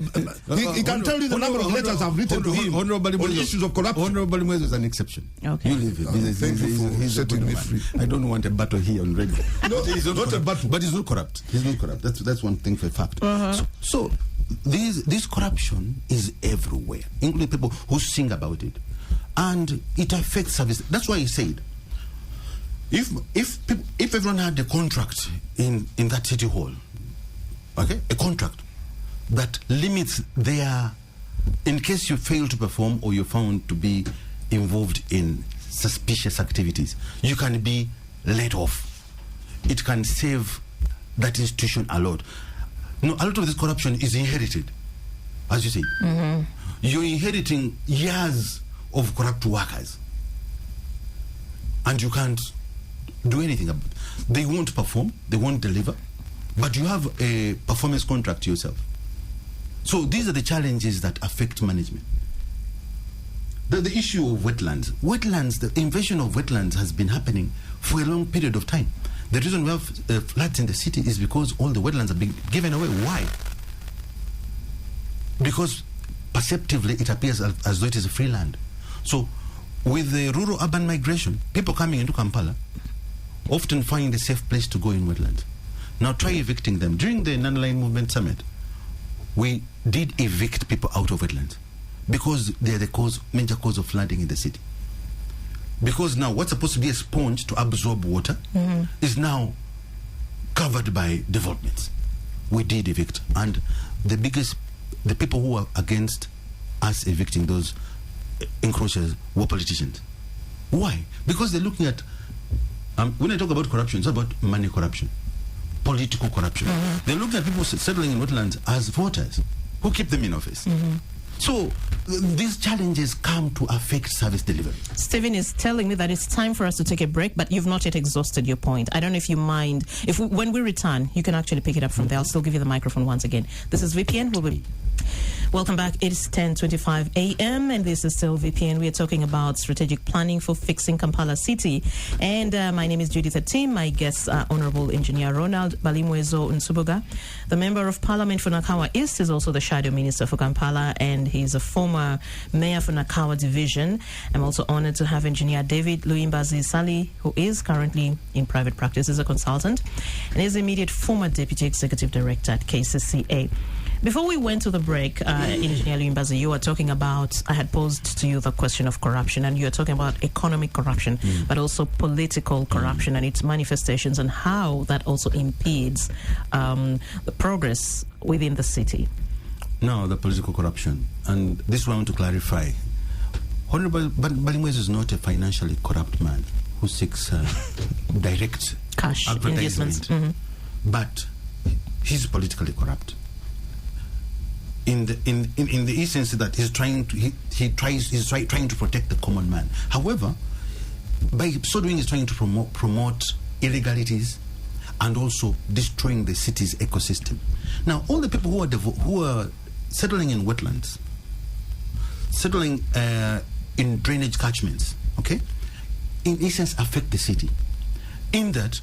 he can tell you the number of letters I've written to him on issues of corruption. Honorable Mwezi is an exception. Okay. You leave him. Thank you for setting me free. I don't want a battle here on radio. No, he's not a battle. But he's not corrupt. He's not corrupt. That's one thing for a fact. So this corruption is everywhere, including people who sing about it, and it affects service. That's why he said, if everyone had a contract in that city hall, okay, a contract that limits their, in case you fail to perform or you're found to be involved in suspicious activities, you can be let off. It can save that institution a lot. No, a lot of this corruption is inherited, as you say. Mm-hmm. You're inheriting years of corrupt workers, and you can't do anything about it. They won't perform, they won't deliver, but you have a performance contract yourself. So these are the challenges that affect management. The issue of wetlands. The invasion of wetlands has been happening for a long period of time. The reason we have floods in the city is because all the wetlands are being given away. Why? Because perceptively it appears as though it is a free land. So with the rural-urban migration, people coming into Kampala often find a safe place to go in wetlands. Now try evicting them. During the Non-Aligned Movement Summit, we did evict people out of wetlands because they are the major cause of flooding in the city. Because now what's supposed to be a sponge to absorb water is now covered by developments. We did evict, and the people who were against us evicting those encroachers were politicians. Why? Because they're looking at, when I talk about corruption, it's about money corruption, political corruption. They're looking at people settling in wetlands as voters who keep them in office. So these challenges come to affect service delivery. Stephen is telling me that it's time for us to take a break, but you've not yet exhausted your point. I don't know if you mind. When we return, you can actually pick it up from there. I'll still give you the microphone once again. This is VPN. We'll be Welcome back. It's 10:25 a.m. and this is still VPN. We are talking about strategic planning for fixing Kampala City. And my name is Judith Atim. My guests are Honorable Engineer Ronald Balimwezo Nsubuga. The Member of Parliament for Nakawa East is also the Shadow Minister for Kampala, and he's a former Mayor for Nakawa Division. I'm also honored to have Engineer David Luimbazi Sali, who is currently in private practice as a consultant, and is the immediate former Deputy Executive Director at KCCA. Before we went to the break, Engineer Luimbazi, you were talking about, I had posed to you the question of corruption, and you were talking about economic corruption, but also political corruption and its manifestations, and how that also impedes the progress within the city. No, the political corruption. And this is what I want to clarify. Honorable Balimwezo is not a financially corrupt man who seeks direct cash investments. But he's politically corrupt. In the essence that he's trying to protect the common man. However, by so doing, he's trying to promote illegalities and also destroying the city's ecosystem. Now, all the people who are settling in wetlands, settling in drainage catchments, okay, in essence affect the city. In that,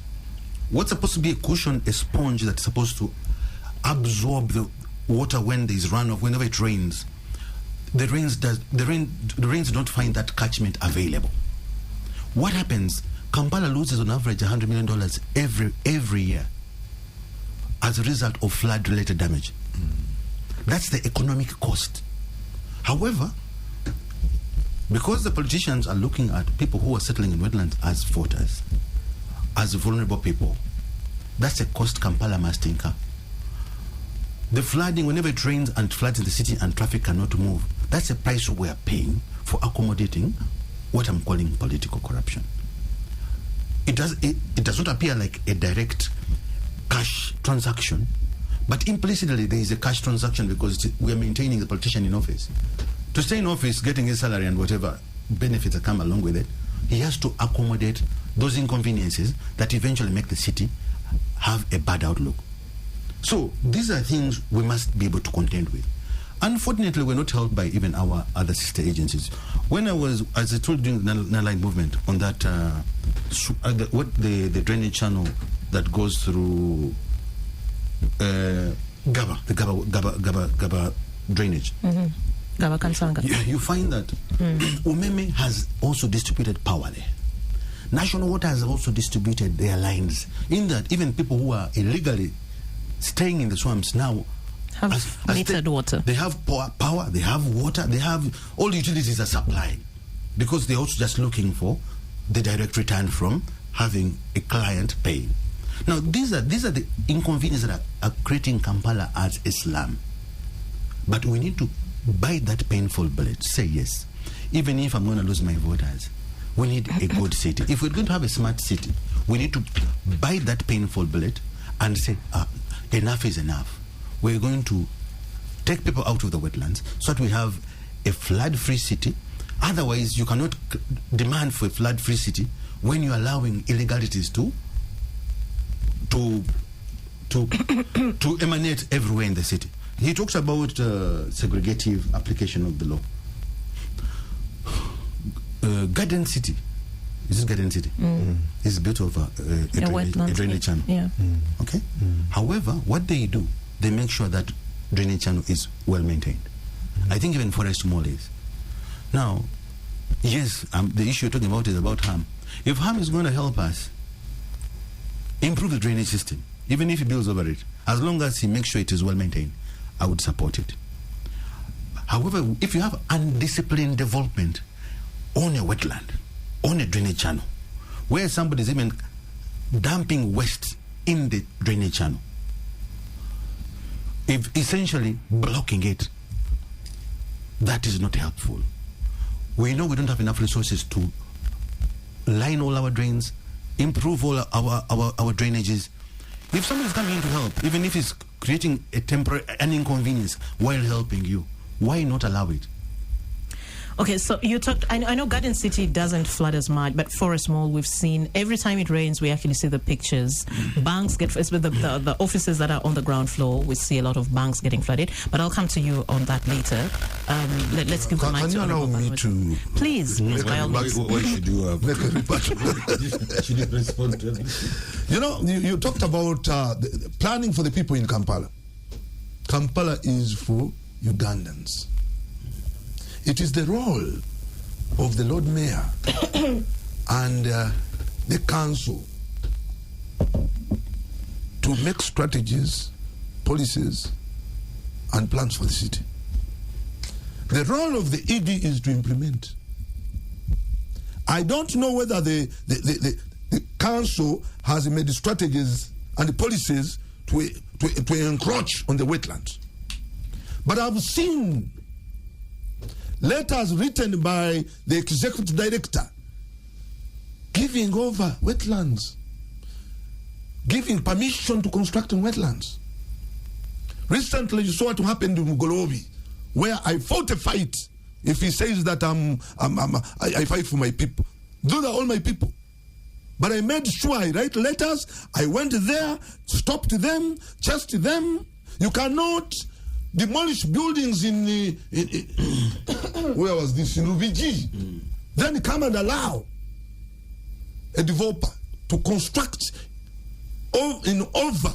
what's supposed to be a cushion, a sponge that's supposed to absorb the water when there is runoff, whenever it rains, the rains don't find that catchment available. What happens? Kampala loses on average $100 million every year as a result of flood-related damage. That's the economic cost. However, because the politicians are looking at people who are settling in wetlands as voters, as vulnerable people, that's a cost Kampala must incur. The flooding, whenever it rains and floods in the city and traffic cannot move, that's a price we are paying for accommodating what I'm calling political corruption. It does not appear like a direct cash transaction, but implicitly there is a cash transaction because we are maintaining the politician in office. To stay in office, getting his salary and whatever benefits that come along with it, he has to accommodate those inconveniences that eventually make the city have a bad outlook. So these are things we must be able to contend with. Unfortunately, we're not helped by even our other sister agencies. When I was, as I told you, during the Nine movement on that, the drainage channel that goes through Gaba, the Gaba drainage. Gaba Kansanga. You find that Umeme has also distributed power there. National Water has also distributed their lines. In that, even people who are illegally staying in the swamps now have metered water. They have power, they have water, they have all the utilities are supplied because they're also just looking for the direct return from having a client pay. Now, these are the inconveniences that are creating Kampala as a slum. But we need to bite that painful bullet, say yes. Even if I'm going to lose my voters, we need a good city. If we're going to have a smart city, we need to bite that painful bullet and say, enough is enough. We're going to take people out of the wetlands so that we have a flood-free city. Otherwise, you cannot demand for a flood-free city when you're allowing illegalities to emanate everywhere in the city. He talks about segregative application of the law. Garden City. This is Garden City. It's built over a drainage channel. Yeah. Okay? However, what they do, they make sure that drainage channel is well maintained. I think even forest mall is. Now, yes, the issue you're talking about is about HAM. If HAM is going to help us improve the drainage system, even if he builds over it, as long as he makes sure it is well maintained, I would support it. However, if you have undisciplined development on a wetland, on a drainage channel, where somebody is even dumping waste in the drainage channel, if essentially blocking it, that is not helpful. We know we don't have enough resources to line all our drains, improve all our drainages. If somebody is coming in to help, even if it's creating an inconvenience while helping you, why not allow it? Okay, so you talked. I know Garden City doesn't flood as much, but Forest Mall, we've seen every time it rains, we actually see the pictures. Banks get, it's with the offices that are on the ground floor. We see a lot of banks getting flooded. But I'll come to you on that later. Let's give the mic to Can you allow me to? Please, by all means. What should you Make a report. should you respond to it? You know, you talked about the planning for the people in Kampala. Kampala is for Ugandans. It is the role of the Lord Mayor and the council to make strategies, policies, and plans for the city. The role of the ED is to implement. I don't know whether the council has made strategies and policies to encroach on the wetlands. But I've seen letters written by the executive director giving over wetlands, giving permission to construct in wetlands. Recently, you saw what happened in Mugolobi, where I fought a fight. If he says that I fight for my people, those are all my people. But I made sure I write letters. I went there, stopped them, chased them. You cannot demolish buildings in where was this, in Rubiji, then come and allow a developer to construct in over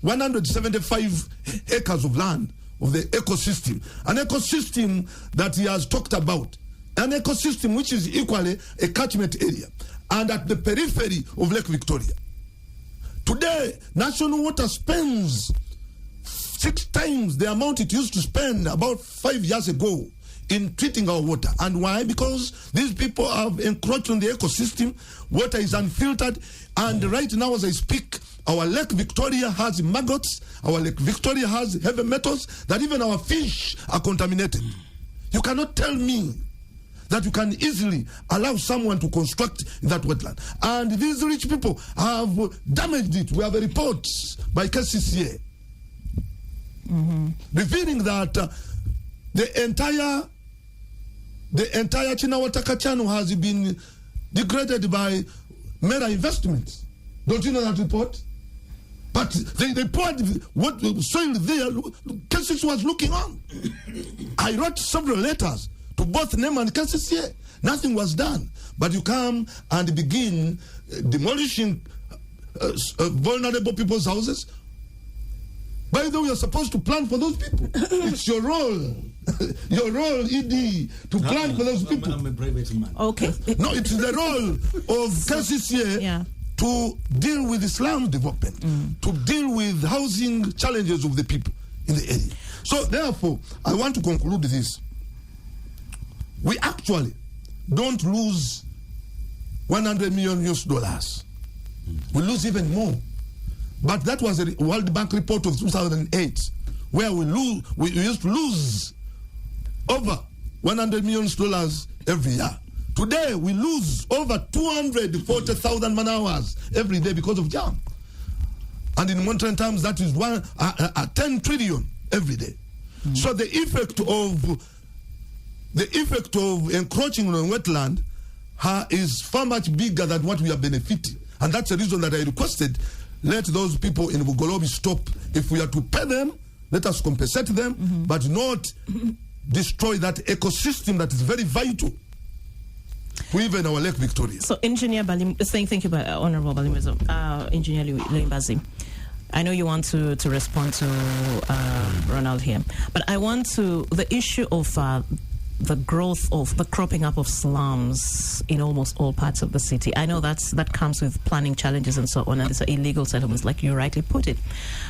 175 acres of land of the ecosystem, an ecosystem that he has talked about, an ecosystem which is equally a catchment area and at the periphery of Lake Victoria. Today, National Water spends 6 times the amount it used to spend about 5 years ago in treating our water. And why? Because these people have encroached on the ecosystem. Water is unfiltered. And right now, as I speak, our Lake Victoria has maggots. Our Lake Victoria has heavy metals, that even our fish are contaminated. You cannot tell me that you can easily allow someone to construct in that wetland. And these rich people have damaged it. We have a report by KCCA revealing that the entire Chinawataka channel has been degraded by mega investments. Don't you know that report? But they poured what soil there. KCCA was looking on. I wrote several letters to both NEM and KCCA. Nothing was done. But you come and begin demolishing vulnerable people's houses. By the way, you're supposed to plan for those people. It's your role. Your role, ED, to plan for those people. I'm a private man. Okay. No, it's the role of KCCA to deal with Islam development, to deal with housing challenges of the people in the area. So therefore, I want to conclude this. We actually don't lose $100 million. We lose even more. But that was a World Bank report of 2008, where we used to lose over $100 million every year. Today, we lose over 240,000 man-hours every day because of jam. And in monetary terms, that is 10 trillion every day. So the effect of encroaching on wetland is far much bigger than what we are benefiting. And that's the reason that I requested, let those people in Bugolobi stop. If we are to pay them, let us compensate them, but not destroy that ecosystem that is very vital to even our Lake Victoria. So, Engineer Balim, saying thank you, Honorable Balimezo, Engineer Limbazi. I know you want to respond to Ronald here, but I want to, the issue of the growth of the cropping up of slums in almost all parts of the city. I know that comes with planning challenges and so on, and these are illegal settlements, like you rightly put it.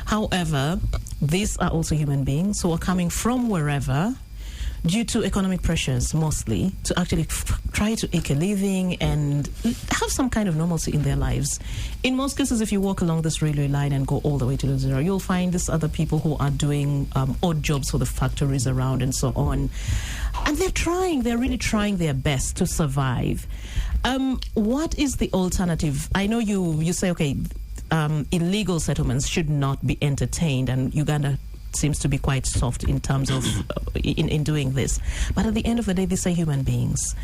However, these are also human beings who are coming from wherever, due to economic pressures mostly, to actually try to eke a living and have some kind of normalcy in their lives. In most cases, if you walk along this railway line and go all the way to Luzira, you'll find these other people who are doing odd jobs for the factories around and so on. And they're really trying their best to survive. What is the alternative? I know you say, okay, illegal settlements should not be entertained, and Uganda seems to be quite soft in terms of in doing this. But at the end of the day, these are human beings.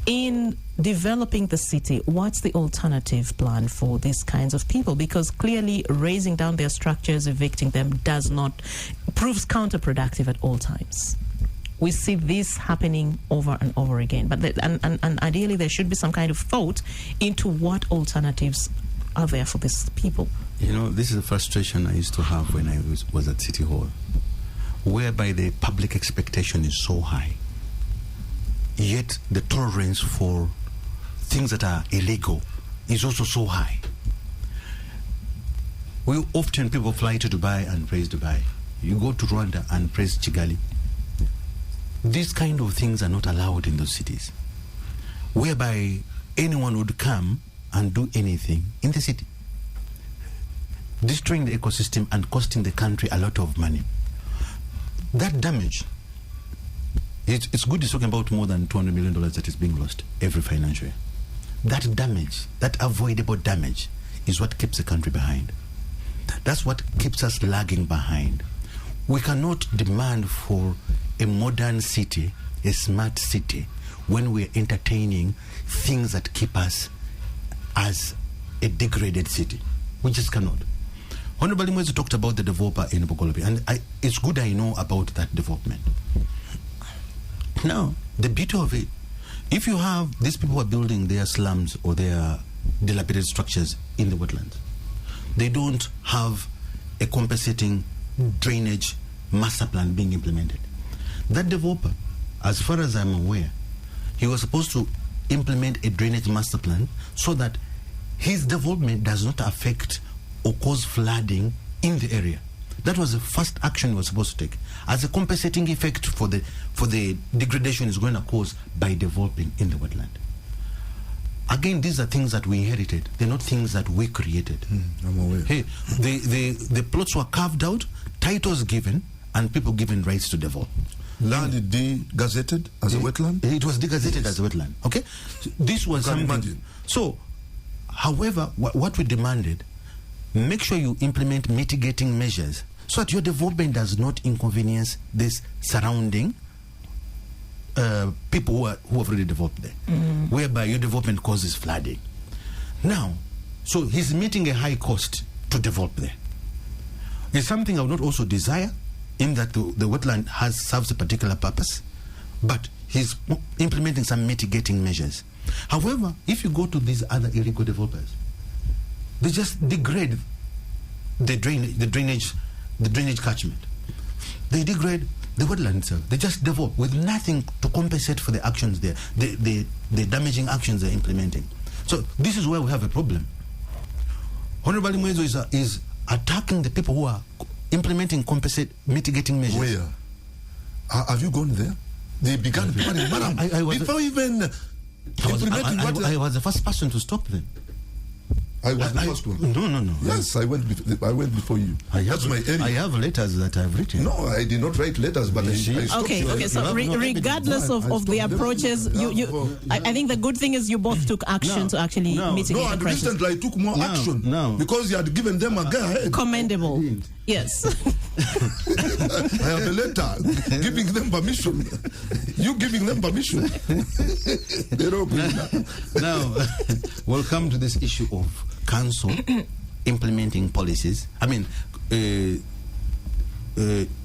In developing the city, what's the alternative plan for these kinds of people? Because clearly raising down their structures, evicting them, proves counterproductive at all times. We see this happening over and over again. But and ideally, there should be some kind of thought into what alternatives are there for these people. You know, this is a frustration I used to have when I was at City Hall, whereby the public expectation is so high, yet the tolerance for things that are illegal is also so high. People fly to Dubai and praise Dubai. You go to Rwanda and praise Kigali. These kind of things are not allowed in those cities, whereby anyone would come and do anything in the city, destroying the ecosystem and costing the country a lot of money. That damage, it's good, it's talking about more than $200 million that is being lost every financial year. That damage, that avoidable damage, is what keeps the country behind. That's what keeps us lagging behind. We cannot demand for a modern city, a smart city, when we're entertaining things that keep us as a degraded city. We just cannot. Honorable Mwezu talked about the developer in Bogolobi, and it's good I know about that development. Now, the beauty of it, if you have these people who are building their slums or their dilapidated structures in the wetlands, they don't have a compensating drainage master plan being implemented. That developer, as far as I'm aware, he was supposed to implement a drainage master plan so that his development does not affect or cause flooding in the area. That was the first action he was supposed to take, as a compensating effect for the degradation is going to cause by developing in the wetland. Again, these are things that we inherited. They're not things that we created. I'm aware. Hey, the plots were carved out, titles given, and people given rights to develop. Land de-gazetted as a wetland? It was de-gazetted as a wetland. Okay? So this was something. Imagine. So, however, what we demanded, make sure you implement mitigating measures so that your development does not inconvenience this surrounding people who have already developed there, whereby your development causes flooding. Now, so he's meeting a high cost to develop there. It's something I would not also desire, in that the wetland serves a particular purpose, but he's implementing some mitigating measures. However, if you go to these other illegal developers, they just degrade the drainage catchment. They degrade the wetland itself. They just develop with nothing to compensate for the actions the damaging actions they're implementing. So this is where we have a problem. Honorable Mwezu is attacking the people who are implementing mitigating measures. Where? Have you gone there? They began planning, madam, before even implementing I was the first person to stop them. I was the first one. No. Yes, I went before you. That's my area. I have letters that I've written. No, I did not write letters, but I stopped you. Okay. So regardless of the approaches, I think the good thing is you both took action to actually mitigate the and crisis. recently I took more action because you had given them a go-ahead. Commendable. Yes. I have a letter giving them permission. You giving them permission. They don't bring that. Now, we'll come to this issue of council implementing policies. I mean,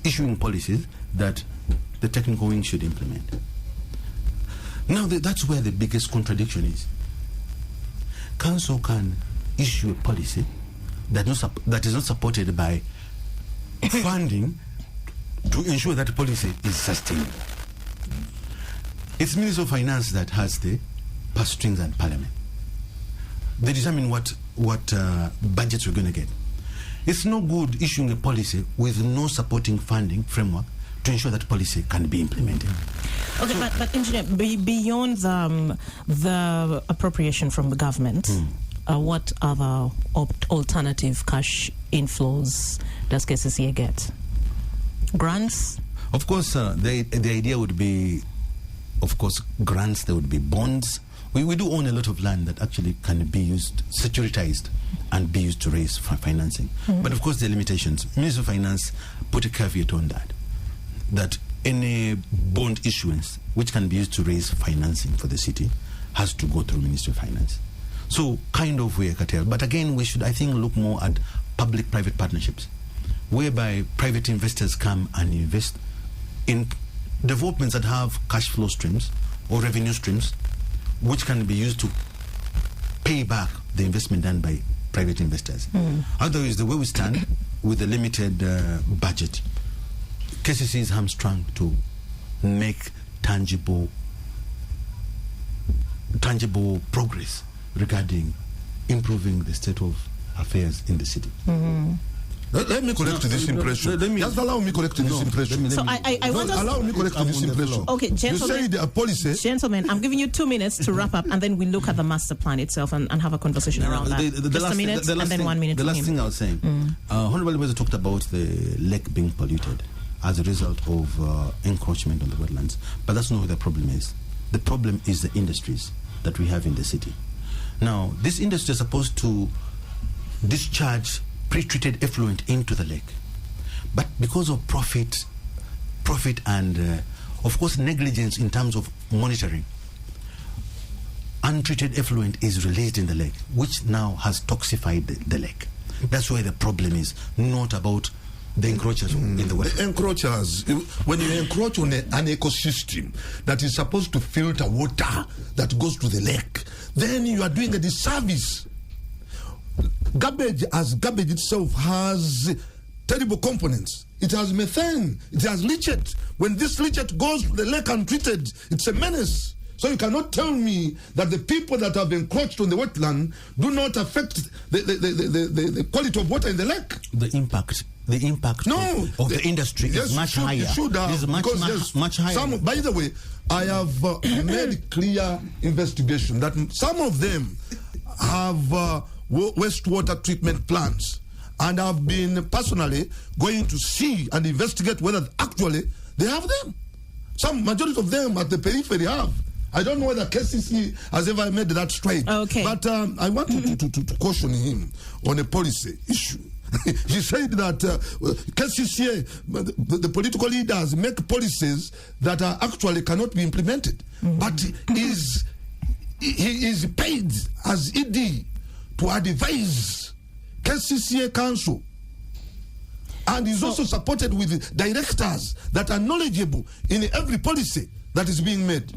issuing policies that the technical wing should implement. Now, that's where the biggest contradiction is. Council can issue a policy that is not supported by funding to ensure that policy is sustainable. It's Minister of Finance that has the purse strings and Parliament. They determine what budgets we're going to get. It's no good issuing a policy with no supporting funding framework to ensure that policy can be implemented. Okay, but Engineer, beyond the appropriation from the government, what other alternative cash inflows does KCCA get? Grants? Of course, the idea would be, of course, grants. There would be bonds we do own a lot of land that actually can be used, securitized, and be used to raise financing. But of course, there are limitations. Minister of Finance put a caveat on that any bond issuance which can be used to raise financing for the city has to go through Ministry of Finance. So kind of we're curtailed. But again, we should, I think, look more at public-private partnerships, whereby private investors come and invest in developments that have cash flow streams or revenue streams, which can be used to pay back the investment done by private investors. Otherwise, the way we stand with a limited budget, KCC is hamstrung to make tangible progress regarding improving the state of affairs in the city. Let me correct this impression. Just allow me correct this impression. So I want us... Allow me correct this impression. Okay, gentlemen. You say the policy... Gentlemen, I'm giving you 2 minutes to wrap up, and then we look at the master plan itself and have a conversation around that. Just a minute, and then 1 minute. The last thing I was saying, Honorable Minister talked about the lake being polluted as a result of encroachment on the wetlands. But that's not what the problem is. The problem is the industries that we have in the city. Now, this industry is supposed to discharge pre-treated effluent into the lake, but because of profit and of course negligence in terms of monitoring, untreated effluent is released in the lake, which now has toxified the lake. That's where the problem is, not about the encroachers in the water. The encroachers, when you encroach on an ecosystem that is supposed to filter water that goes to the lake, then you are doing a disservice. Garbage itself has terrible components. It has methane, it has leachate. When this leachate goes to the lake untreated, it's a menace. So you cannot tell me that the people that have encroached on the wetland do not affect the quality of water in the lake. The impact of the industry is much higher. Much higher. By the way, I have made clear investigation that some of them have wastewater treatment plants, and I've been personally going to see and investigate whether actually they have them. Some majority of them at the periphery have. I don't know whether KCC has ever made that straight. Okay. But I want to caution him on a policy issue. He said that KCC, the political leaders make policies that actually cannot be implemented. But he is paid as ED to advise KCCA Council. And he's also supported with directors that are knowledgeable in every policy that is being made.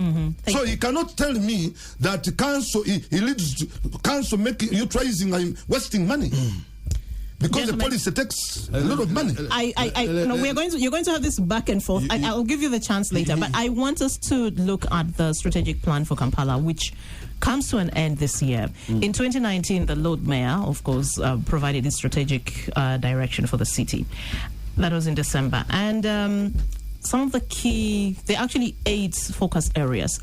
So he cannot tell me that council, he leads to council making, utilizing and wasting money. Because the policy takes a lot of money. No, you're going to have this back and forth. I'll give you the chance later, but I want us to look at the strategic plan for Kampala, which comes to an end this year. In 2019, the Lord Mayor, of course, provided this strategic direction for the city. That was in December. And some of the key, there are actually 8 focus areas.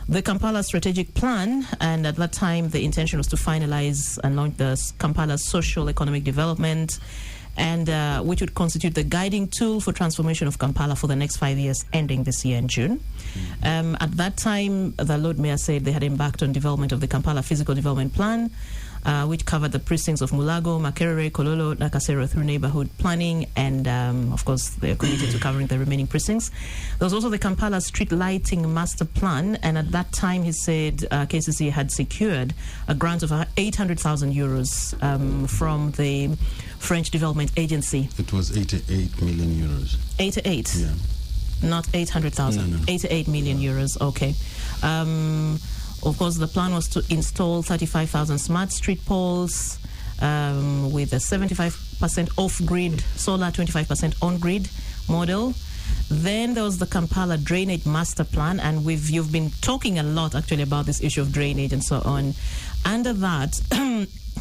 The Kampala strategic plan, and at that time the intention was to finalize and launch the Kampala social economic development, and which would constitute the guiding tool for transformation of Kampala for the next 5 years, ending this year in June. At that time, the Lord Mayor said they had embarked on development of the Kampala physical development plan, which covered the precincts of Mulago, Makerere, Kololo, Nakasero through neighborhood planning, and of course they're committed to covering the remaining precincts. There was also the Kampala street lighting master plan, and at that time he said KCC had secured a grant of 800,000 euros from the French Development Agency. It was 88 million euros. 88? Yeah. Not 800,000. No. 88 million euros, okay. Of course, the plan was to install 35,000 smart street poles with a 75% off-grid solar, 25% on-grid model. Then there was the Kampala drainage master plan, and you've been talking a lot actually about this issue of drainage and so on. Under that,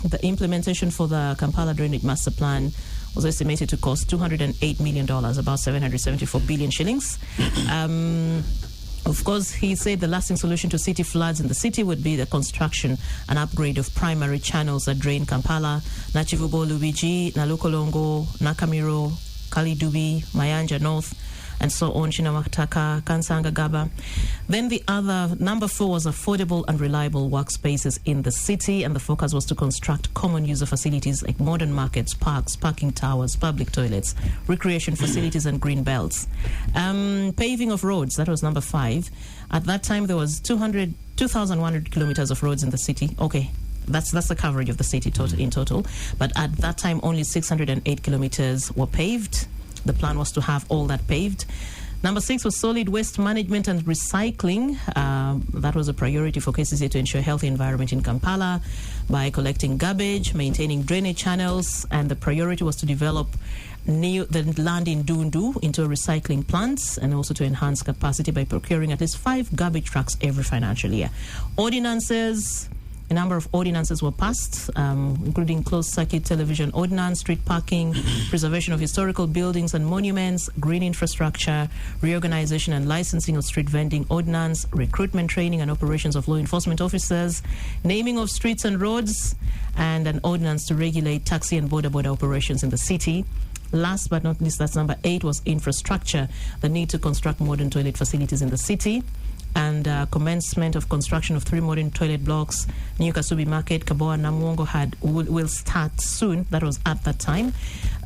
the implementation for the Kampala drainage master plan was estimated to cost $208 million, about 774 billion shillings. Of course, he said the lasting solution to city floods in the city would be the construction and upgrade of primary channels that drain Kampala, Nachivubo, Lubiji, Nalukolongo, Nakamiro, Kalidubi, Mayanja North, and so on, Chinamataka, Kansanga, Gaba. Then the other, number 4, was affordable and reliable workspaces in the city, and the focus was to construct common user facilities like modern markets, parks, parking towers, public toilets, recreation facilities, and green belts. Paving of roads, that was number 5. At that time, there was 2,100 kilometers of roads in the city. Okay. That's the coverage of the city in total. But at that time, only 608 kilometers were paved. The plan was to have all that paved. Number 6 was solid waste management and recycling. That was a priority for KCCA to ensure healthy environment in Kampala by collecting garbage, maintaining drainage channels, and the priority was to develop the land in Dundu into a recycling plant, and also to enhance capacity by procuring at least 5 garbage trucks every financial year. Ordinances. A number of ordinances were passed, including closed-circuit television ordinance, street parking, preservation of historical buildings and monuments, green infrastructure, reorganization and licensing of street vending ordinance, recruitment, training and operations of law enforcement officers, naming of streets and roads, and an ordinance to regulate taxi and border operations in the city. Last but not least, that's number 8, was infrastructure, the need to construct modern toilet facilities in the city, and commencement of construction of 3 modern toilet blocks. New Kasubi Market, Kaboa, Namuongo will start soon. That was at that time.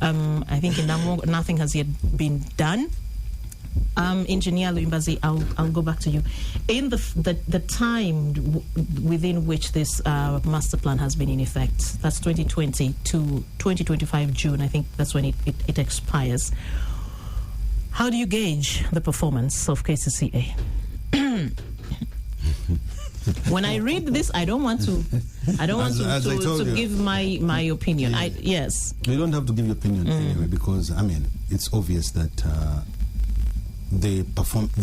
I think in Namuongo, nothing has yet been done. Engineer Luimbazi, I'll go back to you. In the time within which this master plan has been in effect, that's 2020 to 2025 June, I think that's when it expires. How do you gauge the performance of KCCA? When I read this, I don't want to give my opinion. Yeah. Yes. You don't have to give your opinion anyway, because I mean it's obvious that the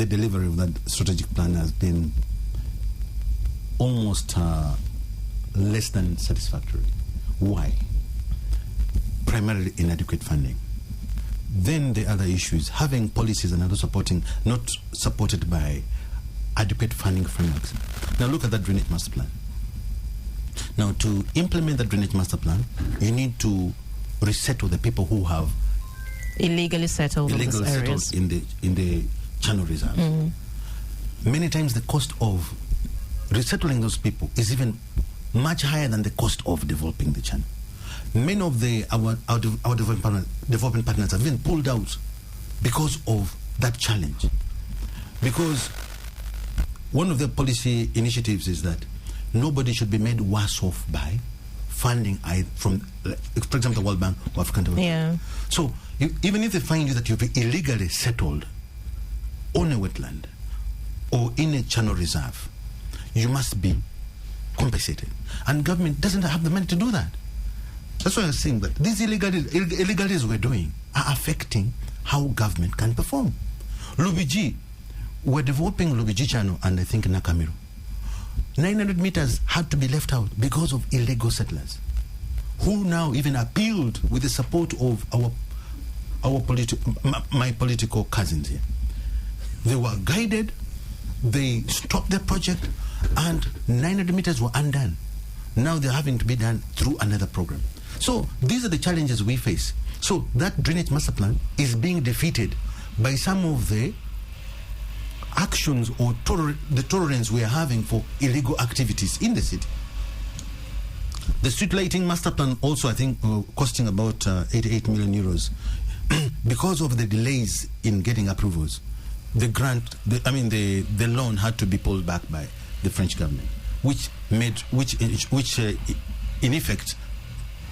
delivery of that strategic plan has been almost less than satisfactory. Why? Primarily inadequate funding. Then the other issues, having policies and other not supported by adequate funding frameworks. Now look at that drainage master plan. Now to implement that drainage master plan, you need to resettle the people who have illegally settled in these areas in the channel reserves. Many times the cost of resettling those people is even much higher than the cost of developing the channel. Many of our development partners have been pulled out because of that challenge. Because one of the policy initiatives is that nobody should be made worse off by funding from, for example, the World Bank or African Development. Yeah. So even if they find you that you've illegally settled on a wetland or in a channel reserve, you must be compensated. And government doesn't have the money to do that. That's why I was saying that these illegalities we're doing are affecting how government can perform. Lubiji, we're developing Lubiji channel and I think Nakamiru. 900 meters had to be left out because of illegal settlers, who now even appealed with the support of my political cousins here. They were guided, they stopped the project, and 900 meters were undone. Now they're having to be done through another program. So these are the challenges we face. So that drainage master plan is being defeated by some of the actions or the tolerance we are having for illegal activities in the city. The street lighting master plan also, I think, costing about 88 million euros. Because of the delays in getting approvals, the loan had to be pulled back by the French government, which in effect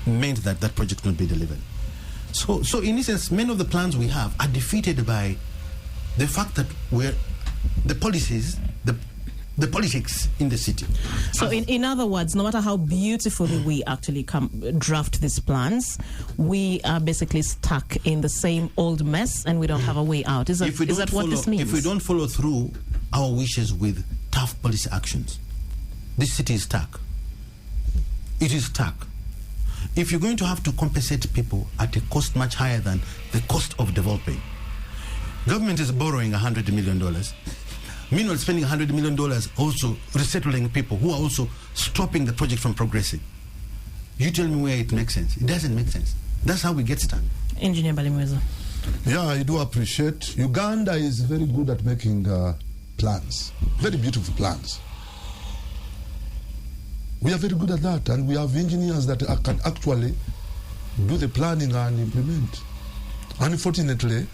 meant that that project not be delivered. So in essence, many of the plans we have are defeated by the fact that the policies, the politics in the city. So in other words, no matter how beautifully we actually draft these plans, we are basically stuck in the same old mess and we don't have a way out. Is that what this means? If we don't follow through our wishes with tough policy actions, this city is stuck. It is stuck. If you're going to have to compensate people at a cost much higher than the cost of developing, government is borrowing $100 million. Meanwhile, spending $100 million also resettling people who are also stopping the project from progressing. You tell me where it makes sense. It doesn't make sense. That's how we get stuck. Engineer Balimweza. Yeah, I do appreciate. Uganda is very good at making plans, very beautiful plans. We are very good at that, and we have engineers that can actually do the planning and implement. Unfortunately,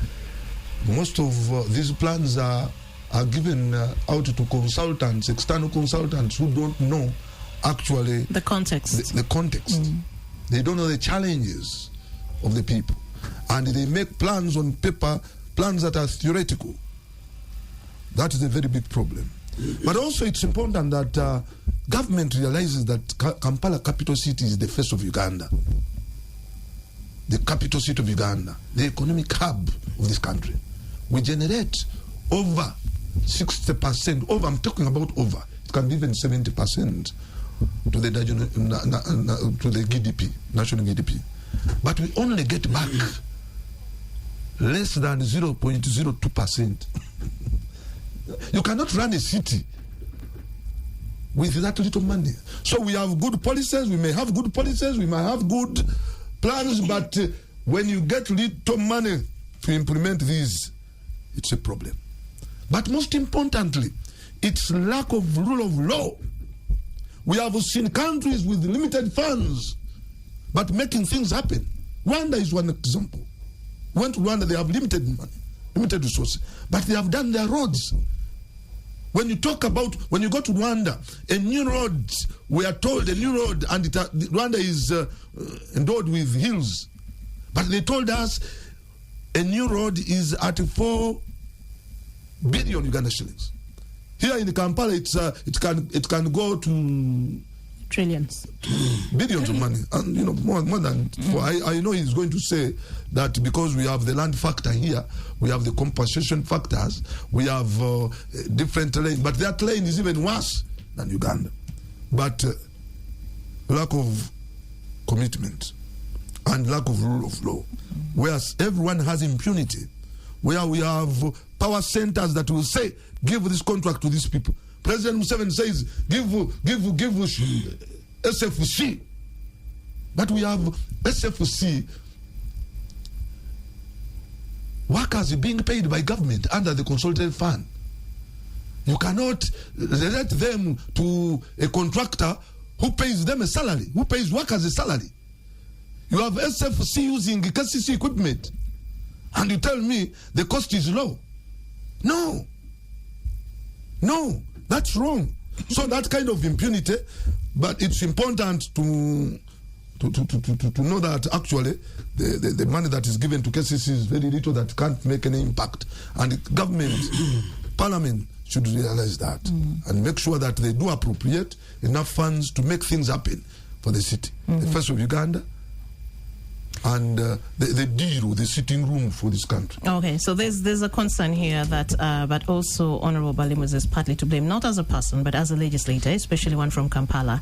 most of these plans are given out to consultants, external consultants who don't know actually the context. The context. They don't know the challenges of the people. And they make plans on paper, plans that are theoretical. That is a very big problem. But also it's important that government realizes that Kampala, capital city, is the face of Uganda. The capital city of Uganda, the economic hub of this country. We generate over 60%, over, I'm talking about over, it can be even 70% to the GDP, national GDP. But we only get back less than 0.02%. You cannot run a city with that little money. So we have good policies, we may have good policies, we might have good plans, but when you get little money to implement these, it's a problem. But most importantly, it's lack of rule of law. We have seen countries with limited funds, but making things happen. Rwanda is one example. Went to Rwanda, they have limited money, limited resources, but they have done their roads. When you talk about, when you go to Rwanda, a new road, we are told a new road, and Rwanda is endowed with hills. But they told us a new road is at 4 billion Uganda shillings. Here in Kampala, it can go to trillions, billions of money, and more than. I know he's going to say that because we have the land factor here, we have the compensation factors, we have different lanes, but that lane is even worse than Uganda. But lack of commitment and lack of rule of law, where everyone has impunity, where we have power centers that will say, give this contract to these people. President Museveni says, give SFC. But we have SFC workers being paid by government under the consolidated fund. You cannot relate them to a contractor who pays them a salary, who pays workers a salary. You have SFC using KCC equipment, and you tell me the cost is low. No, that's wrong. So that kind of impunity, but it's important to know that actually the money that is given to KCC is very little, that can't make any impact. And the government, parliament should realize that and make sure that they do appropriate enough funds to make things happen for the city. The face of Uganda, and the deal, the sitting room for this country. Okay, so there's a concern here that, but also Honorable Balimus is partly to blame, not as a person, but as a legislator, especially one from Kampala.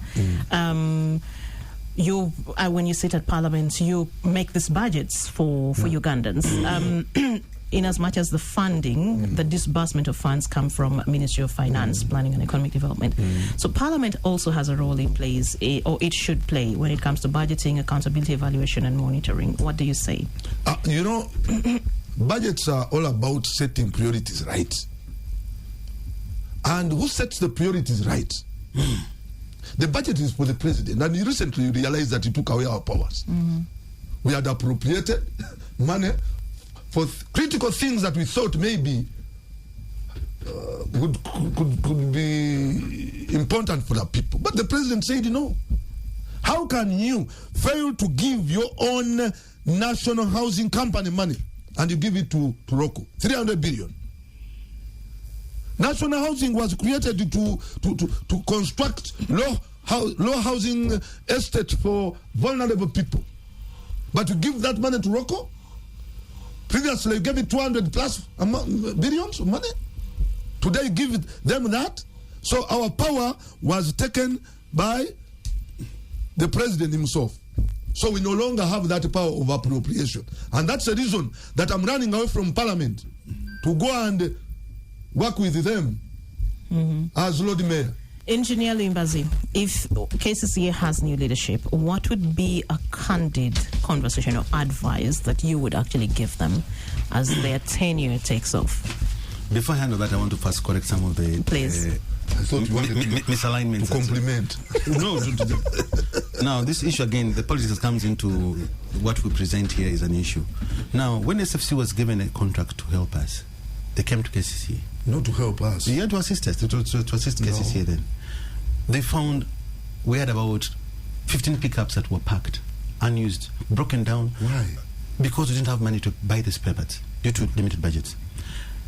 You, when you sit at Parliament, you make these budgets for Ugandans. In as much as the funding, the disbursement of funds come from Ministry of Finance, Planning and Economic Development. So Parliament also has a role it plays, or it should play, when it comes to budgeting, accountability, evaluation and monitoring. What do you say? Budgets are all about setting priorities right. And who sets the priorities right? The budget is for the president, and recently you realized that he took away our powers. We had appropriated money for critical things that we thought maybe could be important for the people. But the president said no. How can you fail to give your own national housing company money and you give it to Rocco? 300 billion. National housing was created to construct low housing estate for vulnerable people. But you give that money to Rocco? Previously, you gave it 200 plus billions of money. Today, you give them that. So our power was taken by the president himself. So we no longer have that power of appropriation. And that's the reason that I'm running away from Parliament to go and work with them as Lord Mayor. Engineer Luimbazi, if KCCA has new leadership, what would be a candid conversation or advice that you would actually give them as their tenure takes off? Before I handle that, I want to first correct some of the I thought you wanted misalignments. to compliment. No. Now, this issue again, the politics comes into what we present here is an issue. Now, when SFC was given a contract to help us, they came to KCCA. Not to help us. Yeah, to assist us, to assist KCCA then. They found we had about 15 pickups that were parked, unused, broken down. Why? Because we didn't have money to buy these pallets due to limited budgets.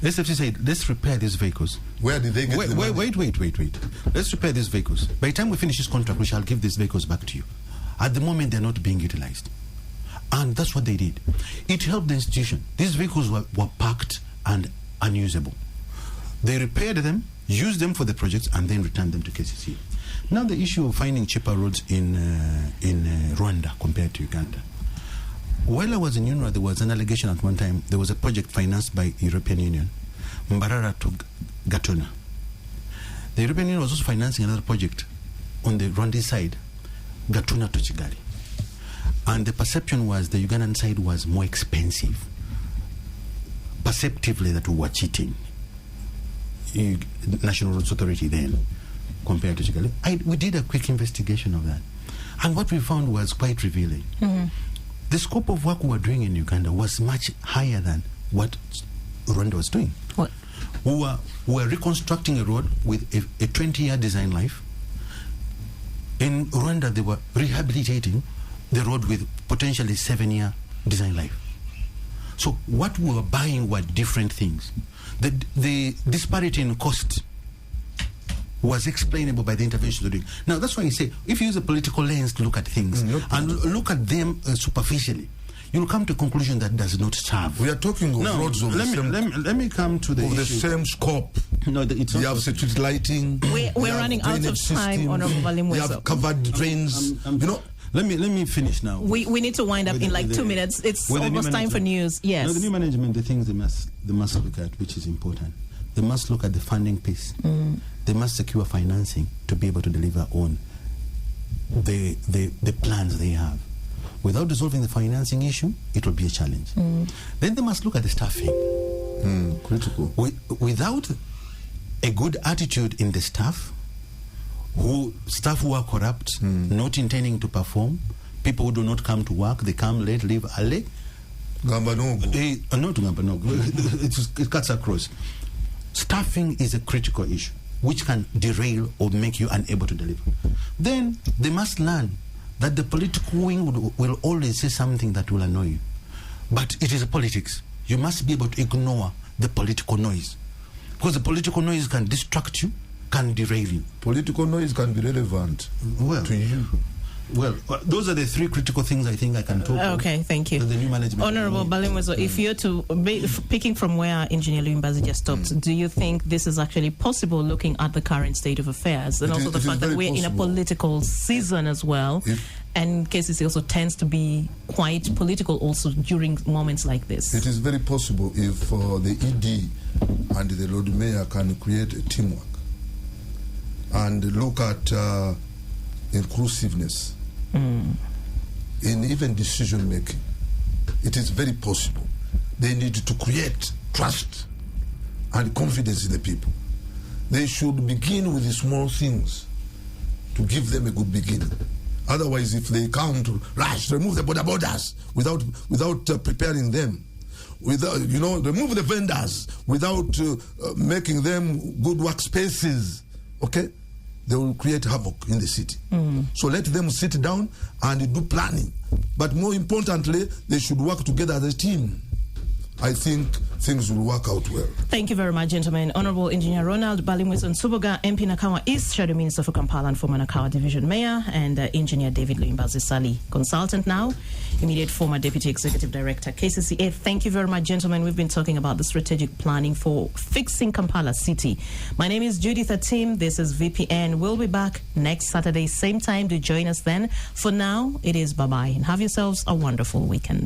SFC said, let's repair these vehicles. Where did they get the money? Wait. Let's repair these vehicles. By the time we finish this contract, we shall give these vehicles back to you. At the moment, they're not being utilized. And that's what they did. It helped the institution. These vehicles were parked and unusable. They repaired them, used them for the projects, and then returned them to KCC. Now the issue of finding cheaper roads in Rwanda compared to Uganda. While I was in UNRWA, there was an allegation at one time. There was a project financed by European Union, Mbarara to Gatuna. The European Union was also financing another project on the Rwandese side, Gatuna to Kigali. And the perception was the Ugandan side was more expensive. Perceptively that we were cheating. National Roads Authority then, compared to Kigali. We did a quick investigation of that. And what we found was quite revealing. Mm-hmm. The scope of work we were doing in Uganda was much higher than what Rwanda was doing. What? We were reconstructing a road with a 20-year design life. In Rwanda, they were rehabilitating the road with potentially 7-year design life. So what we were buying were different things. The disparity in cost was explainable by the interventions they're doing. Now, that's why I say, if you use a political lens to look at things and look at them superficially, you'll come to a conclusion that does not serve. We are talking of roads of let me come to the issue. The same scope. No, it's you have street lighting. We're running out of time, Honorable Balimweso. You have covered drains. Let me finish now. We need to wind up in like 2 minutes. It's almost time for news. Yes. No, the new management, the things they must look at, which is important. They must look at the funding piece. Mm. They must secure financing to be able to deliver on the plans they have. Without resolving the financing issue, it will be a challenge. Mm. Then they must look at the staffing. Critical. Without a good attitude in the staff who are corrupt, not intending to perform, people who do not come to work, they come late, leave early. It cuts across. Staffing is a critical issue which can derail or make you unable to deliver. Then they must learn that the political wing will always say something that will annoy you. But it is a politics. You must be able to ignore the political noise. Because the political noise can distract you, can derail you. Political noise can be relevant to you. Well, those are the 3 critical things I think I can talk about. Okay, thank you. The new management. Honorable Balimweso, if you're to picking from where Engineer Luimbazi just stopped, do you think this is actually possible looking at the current state of affairs and also the fact that we're in a political season as well? And KCC also tends to be quite political also during moments like this. It is very possible if the ED and the Lord Mayor can create a teamwork and look at inclusiveness in even decision making. It is very possible. They need to create trust and confidence in the people. They should begin with the small things to give them a good beginning. Otherwise, if they come to rush, remove the borders without preparing them, remove the vendors without making them good workspaces, okay? They will create havoc in the city. So let them sit down and do planning. But more importantly, they should work together as a team. I think things will work out well. Thank you very much, gentlemen. Honorable Engineer Ronald Balimweso Nsubuga, MP Nakawa East, Shadow Minister for Kampala and former Nakawa Division Mayor, and Engineer David Luimbazi Sali, consultant now, immediate former Deputy Executive Director, KCCA. Thank you very much, gentlemen. We've been talking about the strategic planning for fixing Kampala City. My name is Judith Atim. This is VPN. We'll be back next Saturday, same time. Do join us then. For now, it is bye-bye, and have yourselves a wonderful weekend.